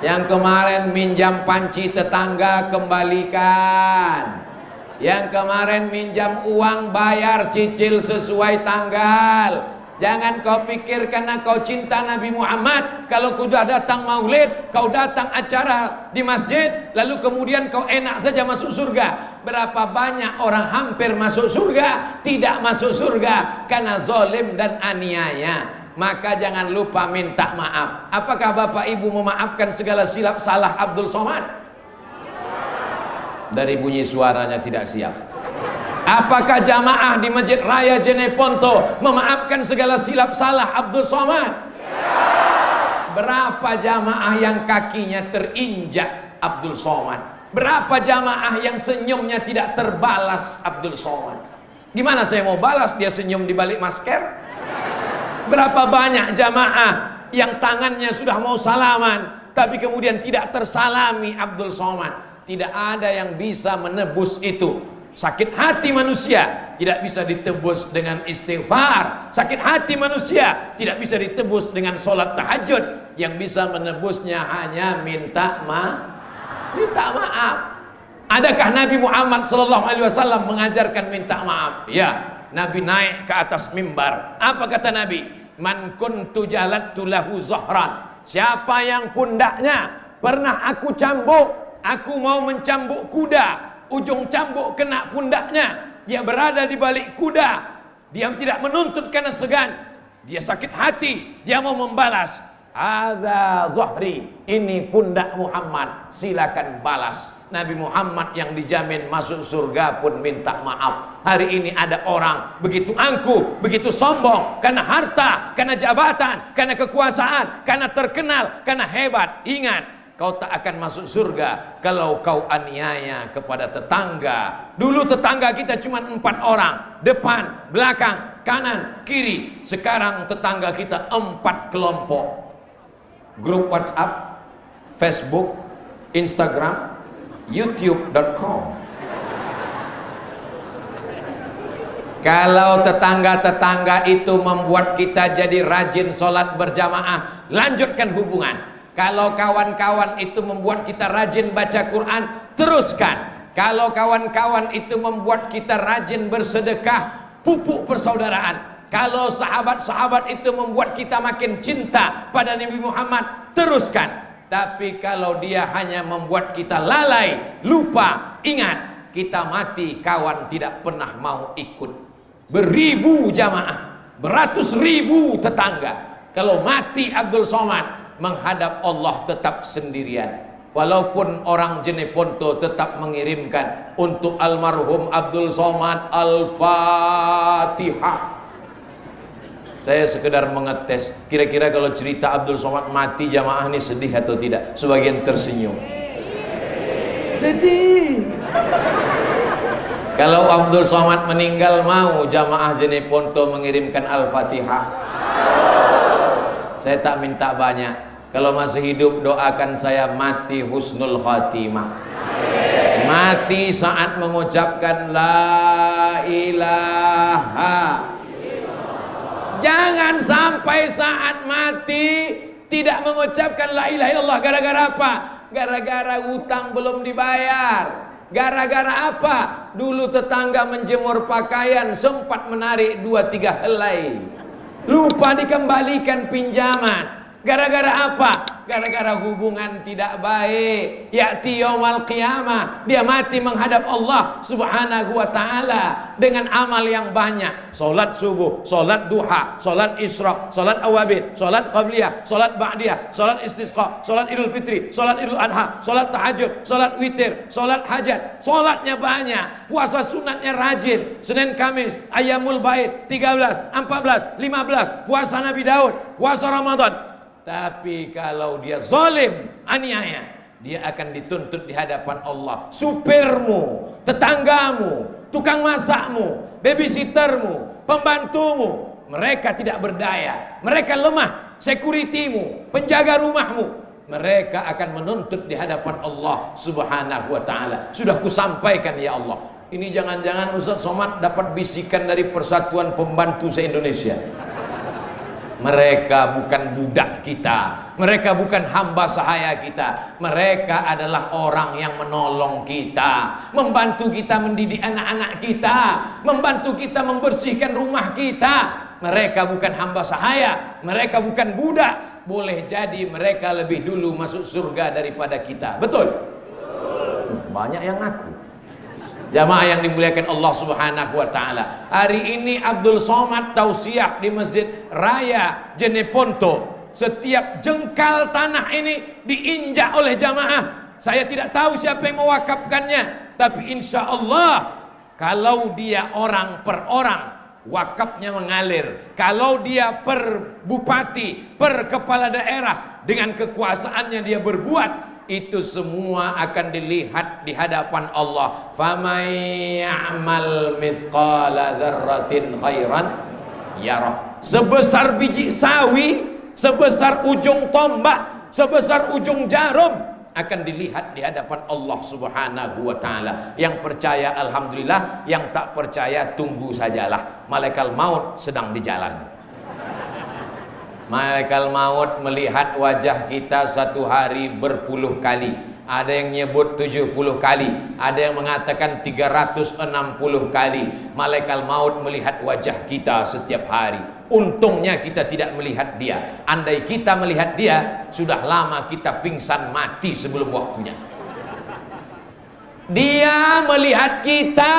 Yang kemarin minjam panci tetangga kembalikan. Yang kemarin minjam uang bayar cicil sesuai tanggal. Jangan kau pikir karena kau cinta Nabi Muhammad, kalau kau sudah datang maulid, kau datang acara di masjid, lalu kemudian kau enak saja masuk surga. Berapa banyak orang hampir masuk surga, tidak masuk surga karena zalim dan aniaya. Maka jangan lupa minta maaf. Apakah Bapak Ibu memaafkan segala silap salah Abdul Somad? Dari bunyi suaranya tidak siap. Apakah jamaah di Masjid Raya Jeneponto memaafkan segala silap salah Abdul Somad? Berapa jamaah yang kakinya terinjak Abdul Somad? Berapa jamaah yang senyumnya tidak terbalas Abdul Somad? Gimana saya mau balas dia senyum di balik masker? Berapa banyak jamaah yang tangannya sudah mau salaman tapi kemudian tidak tersalami Abdul Somad? Tidak ada yang bisa menebus itu. Sakit hati manusia tidak bisa ditebus dengan istighfar. Sakit hati manusia tidak bisa ditebus dengan sholat tahajud. Yang bisa menebusnya hanya minta maaf. Adakah Nabi Muhammad SAW mengajarkan minta maaf? Ya, Nabi naik ke atas mimbar. Apa kata Nabi? Man kuntu jalattu lahu zahran. Siapa yang pundaknya pernah aku cambuk, aku mau mencambuk kuda, ujung cambuk kena pundaknya, dia berada di balik kuda, dia tidak menuntut karena segan, dia sakit hati, dia mau membalas. Hadza zahri, ini pundak Muhammad, silakan balas. Nabi Muhammad yang dijamin masuk surga pun minta maaf. Hari ini ada orang begitu angkuh, begitu sombong karena harta, karena jabatan, karena kekuasaan, karena terkenal, karena hebat. Ingat, kau tak akan masuk surga kalau kau aniaya kepada tetangga. Dulu tetangga kita cuma 4 orang, depan, belakang, kanan, kiri. Sekarang tetangga kita 4 kelompok. Grup WhatsApp, Facebook, Instagram, YouTube.com. Kalau tetangga-tetangga itu membuat kita jadi rajin sholat berjamaah, lanjutkan hubungan. Kalau kawan-kawan itu membuat kita rajin baca Quran, teruskan. Kalau kawan-kawan itu membuat kita rajin bersedekah, pupuk persaudaraan. Kalau sahabat-sahabat itu membuat kita makin cinta pada Nabi Muhammad, teruskan. Tapi kalau dia hanya membuat kita lalai, lupa, ingat, kita mati kawan tidak pernah mau ikut. Beribu jamaah, beratus ribu tetangga, kalau mati Abdul Somad, menghadap Allah tetap sendirian. Walaupun orang Jeneponto tetap mengirimkan untuk almarhum Abdul Somad Al-Fatihah. Saya sekedar mengetes, kira-kira kalau cerita Abdul Somad mati jamaah ini sedih atau tidak? Sebagian tersenyum. Sedih. Kalau Abdul Somad meninggal, mau jamaah Jeneponto mengirimkan Al-Fatihah? Saya tak minta banyak. Kalau masih hidup, doakan saya mati husnul khatimah. Mati saat mengucapkan la ilaha Jangan sampai saat mati tidak mengucapkan la ilaha illallah. Gara-gara apa? Gara-gara utang belum dibayar. Gara-gara apa? Dulu tetangga menjemur pakaian sempat menarik 2-3 helai, lupa dikembalikan pinjaman. Gara-gara apa? Gara-gara hubungan tidak baik. Ya'ti yaumal qiyamah, dia mati menghadap Allah subhanahu wa ta'ala dengan amal yang banyak. Solat subuh, solat duha, solat isyraq, solat awabin, solat qabliyah, solat ba'diyah, solat istisqa, solat idul fitri, solat idul adha, solat tahajud, solat witir, solat hajat. Solatnya banyak, puasa sunatnya rajin. Senin Kamis, Ayyamul Bait 13, 14, 15, puasa Nabi Daud, puasa Ramadan. Tapi kalau dia zalim, aniaya, dia akan dituntut di hadapan Allah. Supirmu, tetanggamu, tukang masakmu, babysittermu, pembantumu, mereka tidak berdaya, mereka lemah. Securitymu, penjaga rumahmu, mereka akan menuntut di hadapan Allah subhanahu wa ta'ala. Sudah kusampaikan ya Allah. Ini jangan-jangan Ustaz Somad dapat bisikan dari Persatuan Pembantu se-Indonesia. Mereka bukan budak kita, mereka bukan hamba sahaya kita, mereka adalah orang yang menolong kita, membantu kita mendidik anak-anak kita, membantu kita membersihkan rumah kita. Mereka bukan hamba sahaya, mereka bukan budak. Boleh jadi mereka lebih dulu masuk surga daripada kita. Betul? Banyak yang ngaku. Jamaah yang dimuliakan Allah subhanahu wa ta'ala, hari ini Abdul Somad tausiah di Masjid Raya Jeneponto. Setiap jengkal tanah ini diinjak oleh jamaah. Saya tidak tahu siapa yang mewakafkannya, tapi insya Allah kalau dia orang per orang, wakafnya mengalir. Kalau dia per bupati, per kepala daerah, dengan kekuasaannya dia berbuat, itu semua akan dilihat di hadapan Allah. Famay ya'mal mithqala dzarratin khairan yarah. Sebesar biji sawi, sebesar ujung tombak, sebesar ujung jarum, akan dilihat di hadapan Allah subhanahu wa ta'ala. Yang percaya alhamdulillah, yang tak percaya tunggu sajalah. Malaikat maut sedang di jalan. Malaikat maut melihat wajah kita satu hari berpuluh kali. Ada yang nyebut 70 kali, ada yang mengatakan 360 kali. Malaikat maut melihat wajah kita setiap hari. Untungnya kita tidak melihat dia. Andai kita melihat dia, sudah lama kita pingsan mati sebelum waktunya. Dia melihat kita,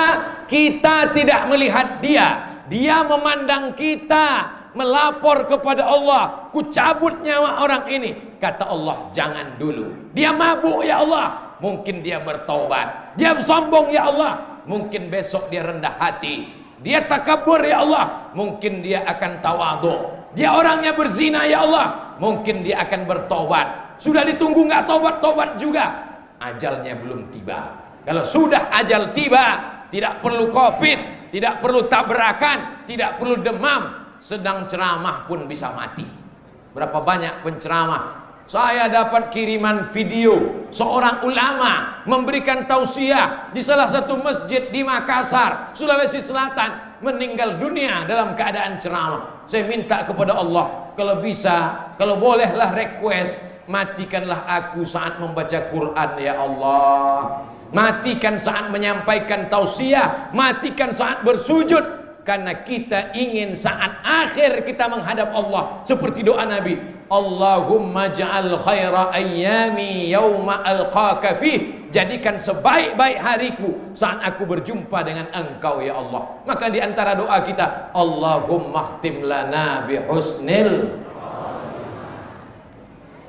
kita tidak melihat dia. Dia memandang kita, melapor kepada Allah, ku cabut nyawa orang ini. Kata Allah, jangan dulu. Dia mabuk ya Allah, mungkin dia bertaubat. Dia sombong ya Allah, mungkin besok dia rendah hati. Dia takabur ya Allah, mungkin dia akan tawadhu. Dia orangnya berzina ya Allah, mungkin dia akan bertobat. Sudah ditunggu nggak tobat-tobat juga, ajalnya belum tiba. Kalau sudah ajal tiba, tidak perlu covid, tidak perlu tabrakan, tidak perlu demam, sedang ceramah pun bisa mati. Berapa banyak penceramah saya dapat kiriman video seorang ulama memberikan tausiah di salah satu masjid di Makassar, Sulawesi Selatan, meninggal dunia dalam keadaan ceramah. Saya minta kepada Allah, kalau bisa, kalau bolehlah request, matikanlah aku saat membaca Quran ya Allah. Matikan saat menyampaikan tausiah, matikan saat bersujud. Karena kita ingin saat akhir kita menghadap Allah seperti doa Nabi, Allahumma ja'al khaira ayyami yawma alqaka fih. Jadikan sebaik-baik hariku saat aku berjumpa dengan engkau ya Allah. Maka di antara doa kita, Allahumma khtim lana bihusnil.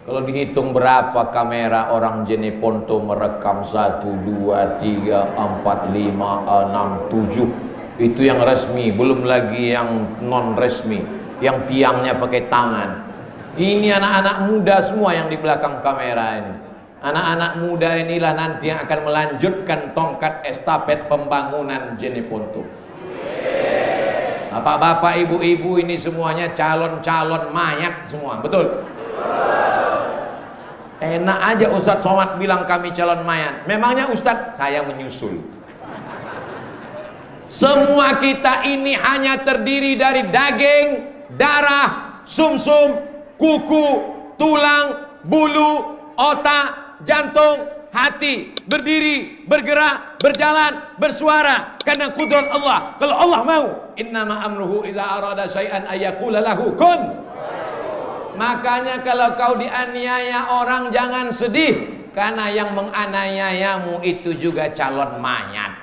Kalau dihitung berapa kamera orang Jeneponto merekam 1, 2, 3, 4, 5, 6, 7. Itu yang resmi, belum lagi yang non resmi, yang tiangnya pakai tangan. Ini anak-anak muda semua yang di belakang kamera ini. Anak-anak muda inilah nanti yang akan melanjutkan tongkat estafet pembangunan Jeneponto. Bapak-bapak, ibu-ibu ini semuanya calon-calon mayat semua, betul? Enak aja Ustadz Somad bilang kami calon mayat. Memangnya Ustadz? Saya menyusul. Semua kita ini hanya terdiri dari daging darah, sumsum, kuku, tulang, bulu, otak, jantung, hati, berdiri, bergerak, berjalan, bersuara karena kudrat Allah. Kalau Allah mau, innama amruhu idza arada syai'an ayyaqula lahu kun. Makanya kalau kau dianiaya orang jangan sedih, karena yang menganiayamu itu juga calon mayat.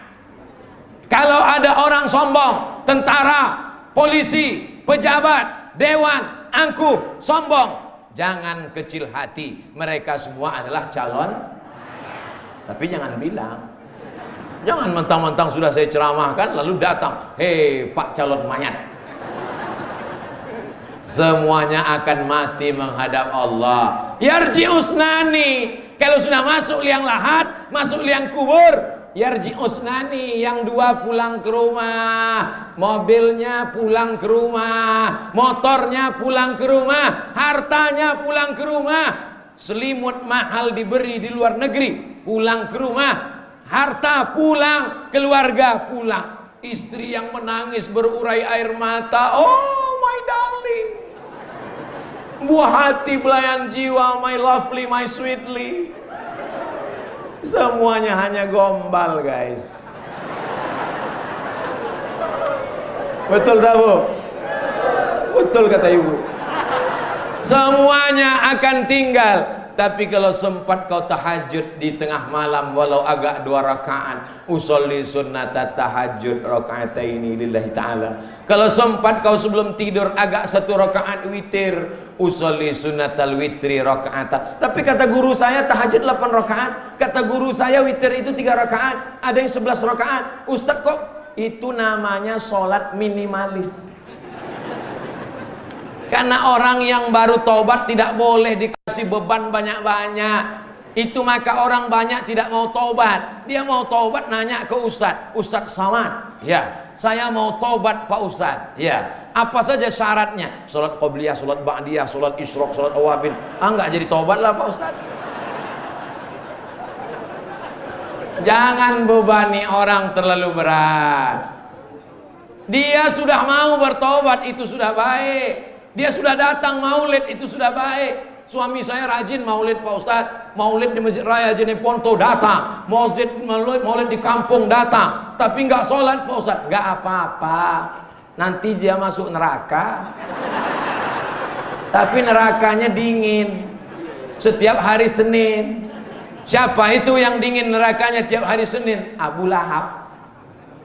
Kalau ada orang sombong, tentara, polisi, pejabat, dewan, angkuh, sombong, jangan kecil hati, mereka semua adalah calon. Tapi jangan bilang, jangan mentang-mentang sudah saya ceramahkan lalu datang, hei Pak calon mayat. Semuanya akan mati menghadap Allah. Yarji usnani, kalau sudah masuk liang lahat, masuk liang kubur, yarji usnani, yang dua pulang ke rumah, mobilnya pulang ke rumah, motornya pulang ke rumah, hartanya pulang ke rumah, selimut mahal diberi di luar negeri, pulang ke rumah, harta pulang, keluarga pulang, istri yang menangis berurai air mata, oh my darling, buah hati belayan jiwa, my lovely, my sweetly. Semuanya hanya gombal guys. Betul tak Bu? Betul kata ibu. Semuanya akan tinggal. Tapi kalau sempat kau tahajud di tengah malam walau agak 2 rakaat, usolli sunnata tahajud rakaataini lillahi ta'ala. Kalau sempat kau sebelum tidur agak 1 rakaat witir, usolli sunnatal witri rakaata. Tapi kata guru saya tahajud 8 rakaat, kata guru saya witir itu 3 rakaat, ada yang 11 rakaat. Ustadz kok itu namanya sholat minimalis. Karena orang yang baru tobat tidak boleh dikasih beban banyak-banyak. Itu maka orang banyak tidak mau tobat. Dia mau tobat nanya ke Ustadz, Ustadz Samad, ya saya mau tobat Pak Ustadz, ya apa saja syaratnya? Sholat qobliyah, sholat ba'diyah, sholat isyraq, sholat awabin. Enggak jadi tobat lah Pak Ustadz. Jangan bebani orang terlalu berat. Dia sudah mau bertobat, itu sudah baik. Dia sudah datang maulid, itu sudah baik. Suami saya rajin maulid Pak Ustadz, maulid di Masjid Raya Jeneponto datang, maulid di kampung datang, tapi nggak sholat Pak Ustadz. Nggak apa-apa, nanti dia masuk neraka. Tapi nerakanya dingin setiap hari Senin. Siapa itu yang dingin nerakanya tiap hari Senin? Abu Lahab.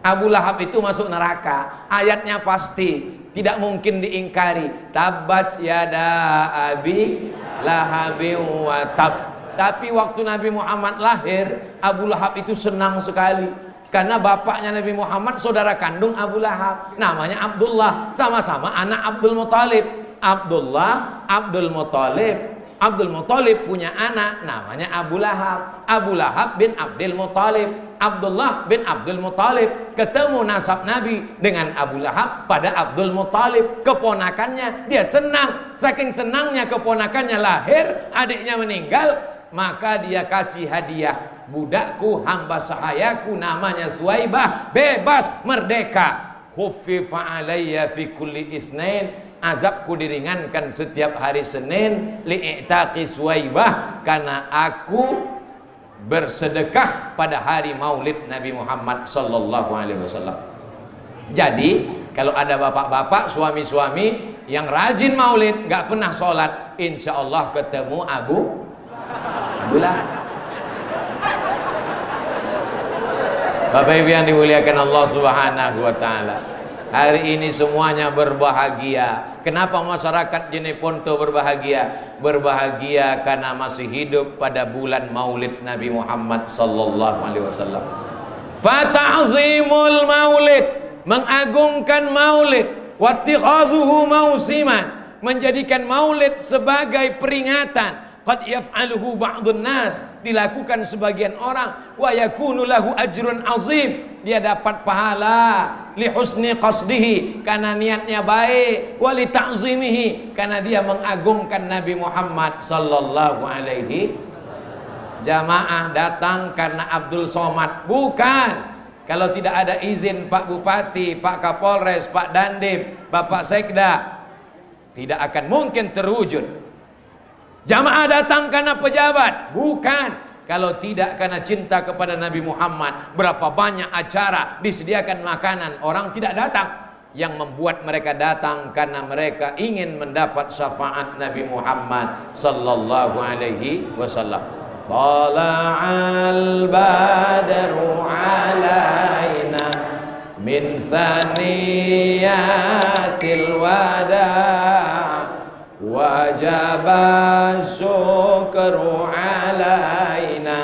Abu Lahab itu masuk neraka. Ayatnya pasti, tidak mungkin diingkari. Tabat yada abi lahabin wa tab. Tapi waktu Nabi Muhammad lahir, Abu Lahab itu senang sekali. Karena bapaknya Nabi Muhammad saudara kandung Abu Lahab, namanya Abdullah, sama-sama anak Abdul Muthalib. Abdullah, Abdul Muthalib. Abdul Muthalib punya anak namanya Abu Lahab. Abu Lahab bin Abdul Muthalib. Abdullah bin Abdul Muthalib ketemu nasab Nabi dengan Abu Lahab pada Abdul Muthalib, keponakannya. Dia senang, saking senangnya keponakannya lahir, adiknya meninggal, maka dia kasih hadiah, budakku hamba sahayaku namanya Suwaibah, bebas merdeka. Khuffifa alayya fi kulli isnain, azabku diringankan setiap hari Senin, li'itaqi Suwaibah, karena aku bersedekah pada hari maulid Nabi Muhammad sallallahu alaihi wasallam. Jadi kalau ada bapak-bapak, suami-suami yang rajin maulid, gak pernah sholat, insya Allah ketemu Abu Lahab. Bapak Ibu yang dimuliakan Allah subhanahu wa ta'ala, hari ini semuanya berbahagia. Kenapa masyarakat Jeneponto berbahagia? Berbahagia karena masih hidup pada bulan maulid Nabi Muhammad sallallahu alaihi wasallam. Fata'zimul maulid, mengagungkan maulid, wattikhadhuhu mausiman, menjadikan maulid sebagai peringatan. Qad yaf'aluhu ba'dun nas, dilakukan sebagian orang, wa yakunu lahu ajrun azim, dia dapat pahala li husni qasdihi, karena niatnya baik, wa li ta'zimihi, karena dia mengagungkan Nabi Muhammad sallallahu alaihi. Jamaah datang karena Abdul Somad? Bukan. Kalau tidak ada izin Pak Bupati, Pak Kapolres, Pak Dandim, Bapak Sekda, tidak akan mungkin terwujud. Jamaah datang karena pejabat, bukan. Kalau tidak karena cinta kepada Nabi Muhammad, berapa banyak acara disediakan makanan, orang tidak datang. Yang membuat mereka datang karena mereka ingin mendapat syafaat Nabi Muhammad sallallahu alaihi wasallam. Tala'al badru alaina min saniyatil wada' wajaba syukru alaina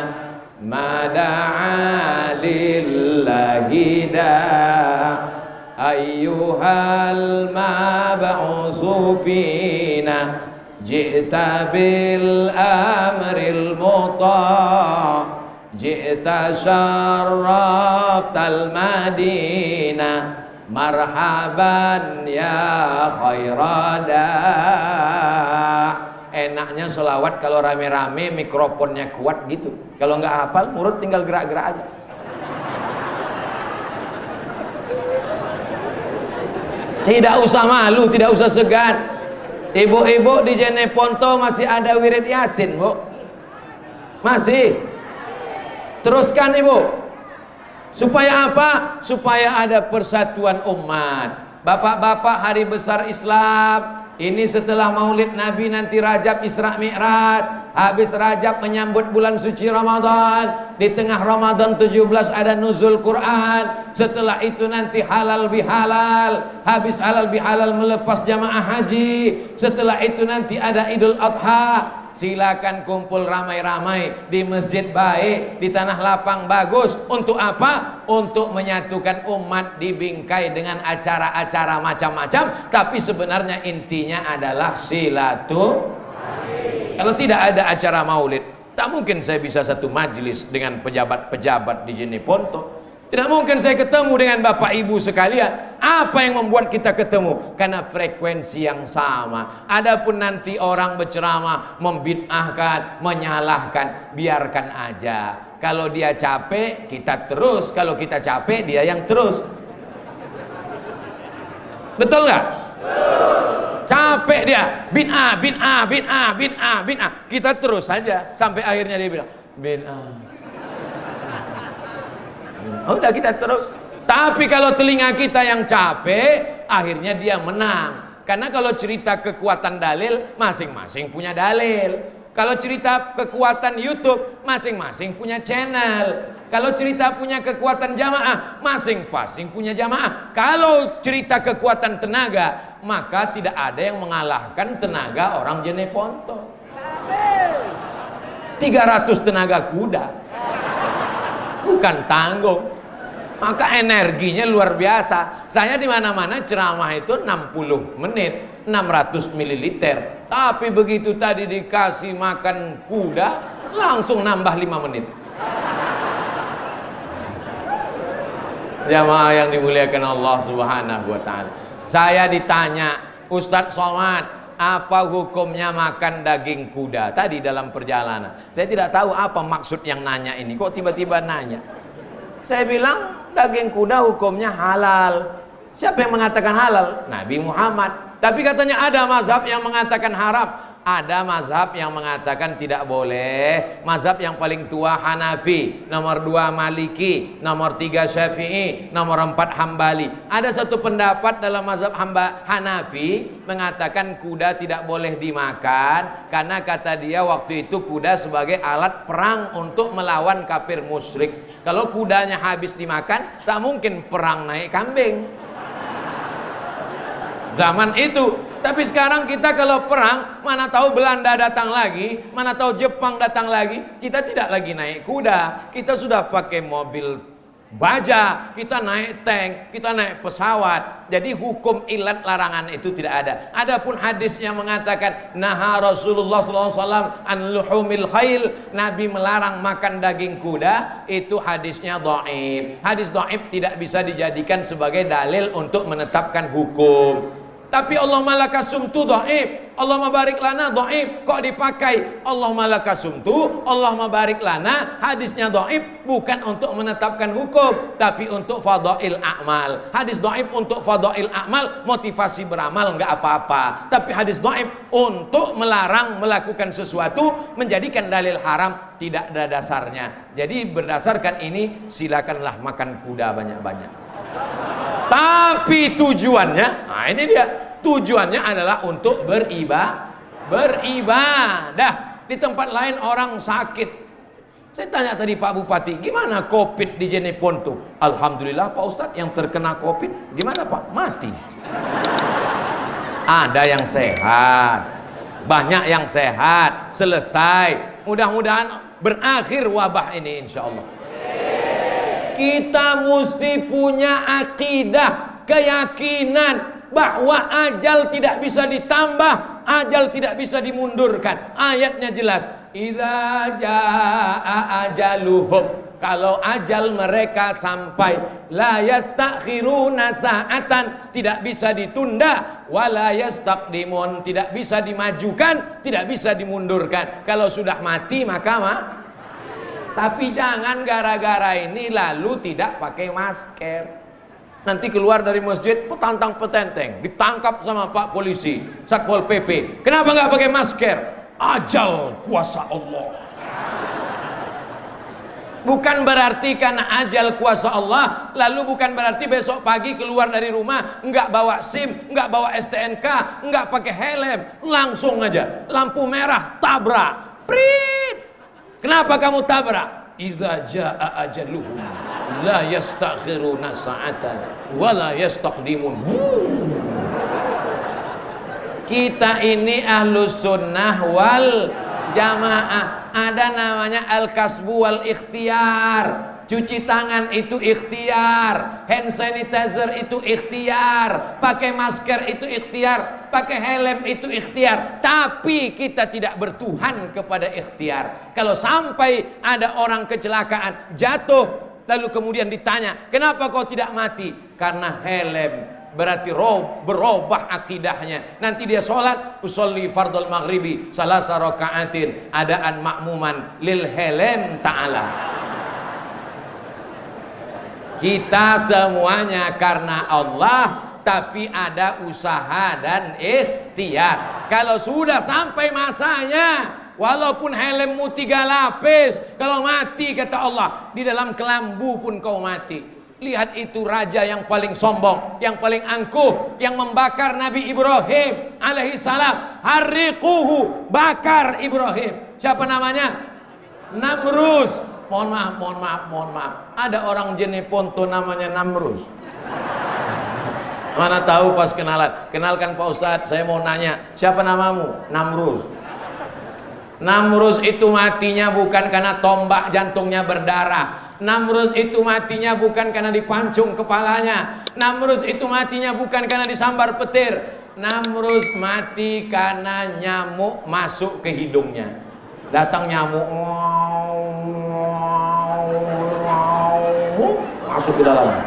mada'a lillahi da' ayyuhal mab'usu fina ji'ta bil amril muta' ji'ta syarraftal madinah marhaban ya khairada. Enaknya selawat kalau rame-rame mikrofonnya kuat gitu. Kalau nggak hafal mulut tinggal gerak-gerak aja. Tidak usah malu, tidak usah segan. Ibu-ibu di Jeneponto masih ada wirid Yasin, Bu? Masih? Teruskan, Ibu. Supaya apa? Supaya ada persatuan umat. Bapak-bapak, hari besar Islam ini setelah Maulid Nabi, nanti Rajab Isra Mi'raj, habis Rajab menyambut bulan suci Ramadan, di tengah Ramadan 17 ada nuzul Quran, setelah itu nanti halal bihalal, habis halal bihalal melepas jamaah haji, setelah itu nanti ada Idul Adha. Silakan kumpul ramai-ramai di masjid baik, di tanah lapang bagus. Untuk apa? Untuk menyatukan umat di bingkai dengan acara-acara macam-macam. Tapi sebenarnya intinya adalah silaturahmi. Kalau tidak ada acara maulid, tak mungkin saya bisa satu majelis dengan pejabat-pejabat di Jeneponto. Tidak mungkin saya ketemu dengan bapak ibu sekalian. Apa yang membuat kita ketemu? Karena frekuensi yang sama. Adapun nanti orang berceramah, membid'ahkan, menyalahkan, biarkan aja. Kalau dia capek, kita terus. Kalau kita capek, dia yang terus. Betul nggak? Capek dia, bid'ah, bid'ah, bid'ah, bid'ah, bid'ah. Kita terus saja sampai akhirnya dia bilang bid'ah. Udah kita terus. Tapi kalau telinga kita yang capek, akhirnya dia menang. Karena kalau cerita kekuatan dalil, masing-masing punya dalil. Kalau cerita kekuatan YouTube, masing-masing punya channel. Kalau cerita punya kekuatan jamaah, masing-masing punya jamaah. Kalau cerita kekuatan tenaga, maka tidak ada yang mengalahkan tenaga orang Jeneponto. 300 tenaga kuda. Bukan tanggung. Maka energinya luar biasa. Saya di mana-mana ceramah itu 60 menit, 600 mililiter. Tapi begitu tadi dikasih makan kuda, langsung nambah 5 menit. Jamaah yang dimuliakan Allah Subhanahu wa taala. Saya ditanya, Ustadz Somad, apa hukumnya makan daging kuda tadi dalam perjalanan? Saya tidak tahu apa maksud yang nanya ini. Kok tiba-tiba nanya? Saya bilang daging kuda hukumnya halal. Siapa yang mengatakan halal? Nabi Muhammad. Tapi katanya ada mazhab yang mengatakan haram. Ada mazhab yang mengatakan tidak boleh. Mazhab yang paling tua Hanafi, nomor 2 Maliki, nomor 3 Syafi'i, nomor 4 Hambali. Ada satu pendapat dalam mazhab Hanafi mengatakan kuda tidak boleh dimakan karena kata dia waktu itu kuda sebagai alat perang untuk melawan kafir musyrik. Kalau kudanya habis dimakan, tak mungkin perang naik kambing. Zaman itu. Tapi sekarang kita kalau perang, mana tahu Belanda datang lagi, mana tahu Jepang datang lagi, kita tidak lagi naik kuda, kita sudah pakai mobil baja, kita naik tank, kita naik pesawat. Jadi hukum ilat larangan itu tidak ada. Adapun hadis yang mengatakan naha Rasulullah SAW an luhumil khail, Nabi melarang makan daging kuda, itu hadisnya dhaif. Hadis dhaif tidak bisa dijadikan sebagai dalil untuk menetapkan hukum. Tapi Allahumma lakasumtu dhaif, Allahumma barik lana dhaif, kok dipakai Allahumma lakasumtu, Allahumma barik lana. Hadisnya dhaif bukan untuk menetapkan hukum, tapi untuk fadail a'mal. Hadis dhaif untuk fadail a'mal, motivasi beramal enggak apa-apa. Tapi hadis dhaif untuk melarang melakukan sesuatu, menjadikan dalil haram, tidak ada dasarnya. Jadi berdasarkan ini silakanlah makan kuda banyak-banyak. Tapi tujuannya, nah ini dia, tujuannya adalah untuk beribadah. Di tempat lain orang sakit. Saya tanya tadi Pak Bupati, gimana COVID di Jeneponto? Alhamdulillah Pak Ustadz, yang terkena COVID gimana Pak? Mati. Ada yang sehat, banyak yang sehat, selesai. Mudah-mudahan berakhir wabah ini insya Allah. Kita mesti punya akidah, keyakinan bahwa ajal tidak bisa ditambah, ajal tidak bisa dimundurkan. Ayatnya jelas, idza jaa ajaluhum, kalau ajal mereka sampai, la yastakhiruna sa'atan, tidak bisa ditunda, wala yastaqdimun, tidak bisa dimajukan, tidak bisa dimundurkan. Kalau sudah mati maka tapi jangan gara-gara ini lalu tidak pakai masker. Nanti keluar dari masjid petantang petenteng, ditangkap sama Pak Polisi, Satpol PP. Kenapa nggak pakai masker? Ajal kuasa Allah. Bukan berarti karena ajal kuasa Allah, lalu bukan berarti besok pagi keluar dari rumah nggak bawa SIM, nggak bawa STNK, nggak pakai helm, langsung aja lampu merah tabrak, prit. Kenapa kamu tabrak? Idza jaa ajaluhum la yastakhiruna sa'atan wa la yastaqdimun. Kita ini ahlus sunnah wal jamaah. Ada namanya al-kasbu wal ikhtiar. Cuci tangan itu ikhtiar, hand sanitizer itu ikhtiar, pakai masker itu ikhtiar, pakai helm itu ikhtiar. Tapi kita tidak bertuhan kepada ikhtiar. Kalau sampai ada orang kecelakaan, jatuh, lalu kemudian ditanya, kenapa kau tidak mati? Karena helm. Berarti berubah akidahnya. Nanti dia sholat, usolli fardal maghribi salasa raka'atin adaan makmuman lil helm ta'ala. Kita semuanya karena Allah, tapi ada usaha dan ikhtiar. Kalau sudah sampai masanya, walaupun helmmu 3 lapis, kalau mati kata Allah, di dalam kelambu pun kau mati. Lihat itu raja yang paling sombong, yang paling angkuh, yang membakar Nabi Ibrahim alaihissalam. Harriquhu, bakar Ibrahim. Siapa namanya? Namrus. Mohon maaf. Ada orang Jeneponto namanya Namrus. Mana tahu pas kenalan. Kenalkan Pak Ustadz, saya mau nanya, siapa namamu? Namrus. Namrus itu matinya bukan karena tombak jantungnya berdarah. Namrus itu matinya bukan karena dipancung kepalanya. Namrus itu matinya bukan karena disambar petir. Namrus mati karena nyamuk masuk ke hidungnya. Datang nyamuk, masuk ke dalam,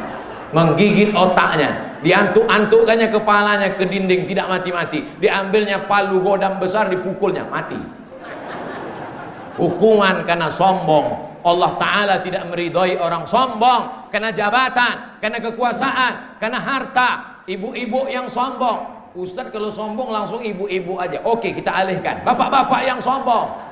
menggigit otaknya, diantuk-antukkannya kepalanya ke dinding, tidak mati-mati. Diambilnya palu godam besar, dipukulnya, mati. Hukuman karena sombong. Allah Ta'ala tidak meridhoi orang sombong karena jabatan, karena kekuasaan, karena harta. Ibu-ibu yang sombong, Ustadz kalau sombong langsung ibu-ibu aja. Oke, kita alihkan, bapak-bapak yang sombong.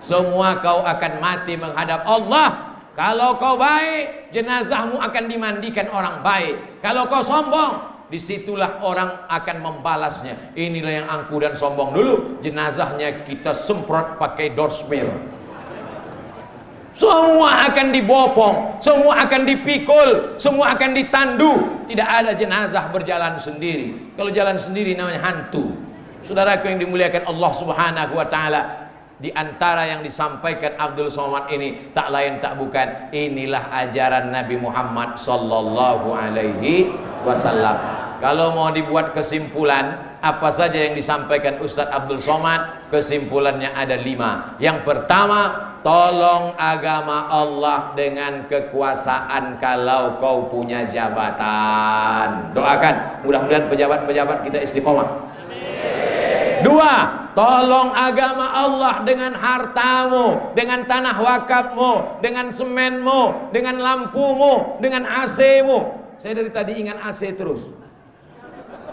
Semua kau akan mati menghadap Allah. Kalau kau baik, jenazahmu akan dimandikan orang baik. Kalau kau sombong, disitulah orang akan membalasnya. Inilah yang angkuh dan sombong dulu, jenazahnya kita semprot pakai dorsmir. Semua akan dibopong, semua akan dipikul, semua akan ditandu. Tidak ada jenazah berjalan sendiri. Kalau jalan sendiri namanya hantu. Saudaraku yang dimuliakan Allah Subhanahu wa Ta'ala, di antara yang disampaikan Abdul Somad ini tak lain tak bukan, inilah ajaran Nabi Muhammad sallallahu alaihi wasallam. Kalau mau dibuat kesimpulan, apa saja yang disampaikan Ustadz Abdul Somad, kesimpulannya ada 5. Yang pertama, tolong agama Allah dengan kekuasaan kalau kau punya jabatan. Doakan, mudah-mudahan pejabat-pejabat kita istiqomah. Dua, tolong agama Allah dengan hartamu, dengan tanah wakafmu, dengan semenmu, dengan lampumu, dengan AC-mu. Saya dari tadi ingat AC terus.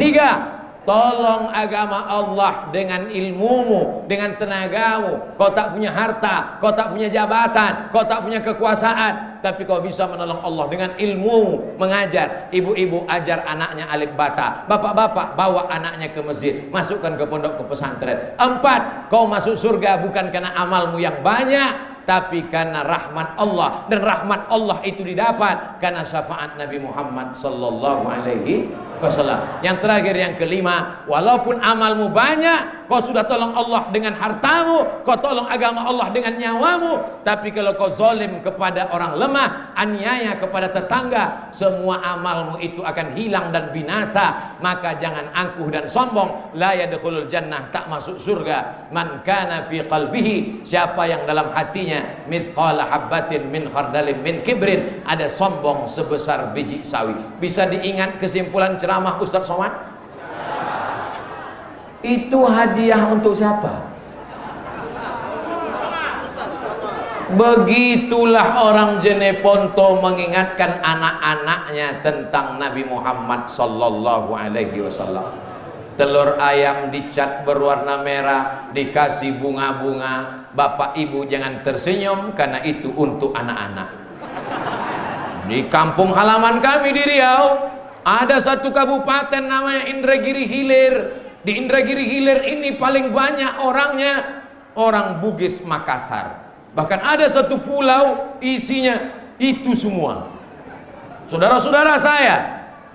Tiga, tolong agama Allah dengan ilmumu, dengan tenagamu. Kau tak punya harta, kau tak punya jabatan, kau tak punya kekuasaan, tapi kau bisa menolong Allah dengan ilmu mengajar. Ibu-ibu ajar anaknya alif bata, bapak-bapak bawa anaknya ke masjid, masukkan ke pondok, ke pesantren. Empat, kau masuk surga bukan karena amalmu yang banyak, tapi karena rahmat Allah. Dan rahmat Allah itu didapat karena syafaat Nabi Muhammad sallallahu alaihi wasallam. Yang terakhir, yang kelima, walaupun amalmu banyak, kau sudah tolong Allah dengan hartamu, kau tolong agama Allah dengan nyawamu, tapi kalau kau zalim kepada orang lemah, aniaya kepada tetangga, semua amalmu itu akan hilang dan binasa. Maka jangan angkuh dan sombong. La yadkhulul jannah, tak masuk surga, man kana fi qalbihi, siapa yang dalam hatinya mithqala habbatin min khardalin min kibrin, ada sombong sebesar biji sawi. Bisa diingat kesimpulan ceramah Ustaz Somad? Itu hadiah untuk siapa? Begitulah orang Jeneponto mengingatkan anak-anaknya tentang Nabi Muhammad sallallahu alaihi wasallam. Telur ayam dicat berwarna merah, dikasih bunga-bunga. Bapak ibu jangan tersenyum, karena itu untuk anak-anak. Di kampung halaman kami di Riau, ada satu kabupaten namanya Indragiri Hilir. Di Indragiri Hilir ini paling banyak orangnya orang Bugis Makassar. Bahkan ada satu pulau isinya itu semua. Saudara-saudara saya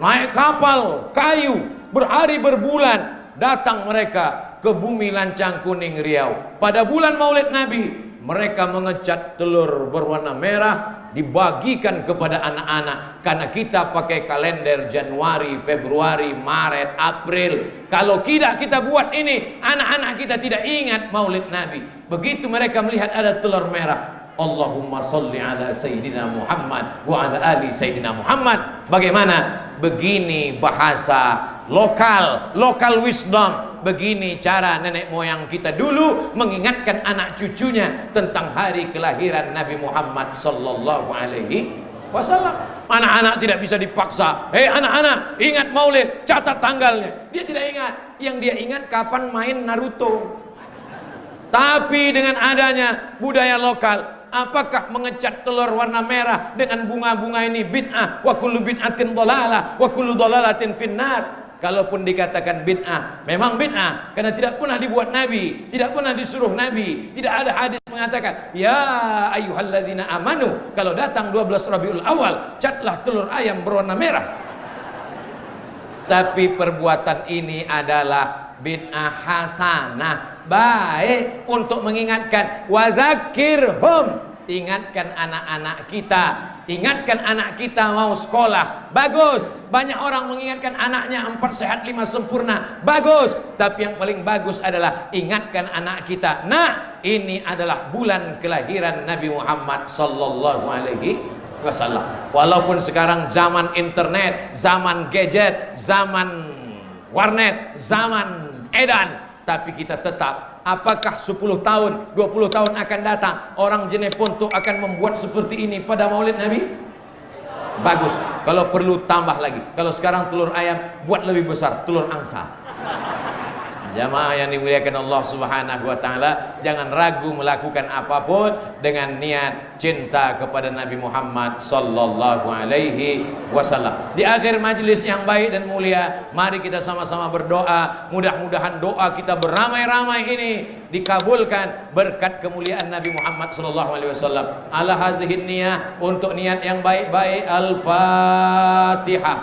naik kapal kayu berhari berbulan, datang mereka ke bumi Lancang Kuning Riau. Pada bulan Maulid Nabi, mereka mengecat telur berwarna merah, dibagikan kepada anak-anak. Karena kita pakai kalender Januari, Februari, Maret, April. Kalau tidak kita buat ini, anak-anak kita tidak ingat Maulid Nabi. Begitu mereka melihat ada telur merah, Allahumma salli ala Sayyidina Muhammad wa ala ali Sayyidina Muhammad. Bagaimana? Begini bahasa lokal wisdom. Begini cara nenek moyang kita dulu mengingatkan anak cucunya tentang hari kelahiran Nabi Muhammad sallallahu alaihi wasallam. Anak-anak tidak bisa dipaksa. Hei anak-anak, ingat Maulid, catat tanggalnya. Dia tidak ingat. Yang dia ingat kapan main Naruto. Tapi dengan adanya budaya lokal, apakah mengecat telur warna merah dengan bunga-bunga ini bid'ah? Wa kullu bid'atin dhalalah wa kullu dhalalatin finnar. Kalaupun dikatakan bid'ah, memang bid'ah karena tidak pernah dibuat Nabi, tidak pernah disuruh Nabi, tidak ada hadis mengatakan ya ayyuhalladzina amanu, kalau datang 12 Rabiul Awal catlah telur ayam berwarna merah. Tapi perbuatan ini adalah bid'ah hasanah, baik untuk mengingatkan. Wazakirhum, ingatkan anak-anak kita. Ingatkan anak kita mau sekolah, bagus. Banyak orang mengingatkan anaknya 4 sehat 5 sempurna, bagus. Tapi yang paling bagus adalah ingatkan anak kita, nah ini adalah bulan kelahiran Nabi Muhammad sallallahu alaihi wasallam. Walaupun sekarang zaman internet, zaman gadget, zaman warnet, zaman edan, tapi kita tetap. Apakah 10 tahun, 20 tahun akan datang orang Jeneponto akan membuat seperti ini pada Maulid Nabi? Bagus. Kalau perlu tambah lagi. Kalau sekarang telur ayam, buat lebih besar, telur angsa. Jamaah yang dimuliakan Allah Subhanahu wa taala, jangan ragu melakukan apapun dengan niat cinta kepada Nabi Muhammad sallallahu alaihi wasallam. Di akhir majlis yang baik dan mulia, mari kita sama-sama berdoa, mudah-mudahan doa kita beramai-ramai ini dikabulkan berkat kemuliaan Nabi Muhammad sallallahu alaihi wasallam. Ala hazihin niyah, untuk niat yang baik-baik. Al-Fatihah.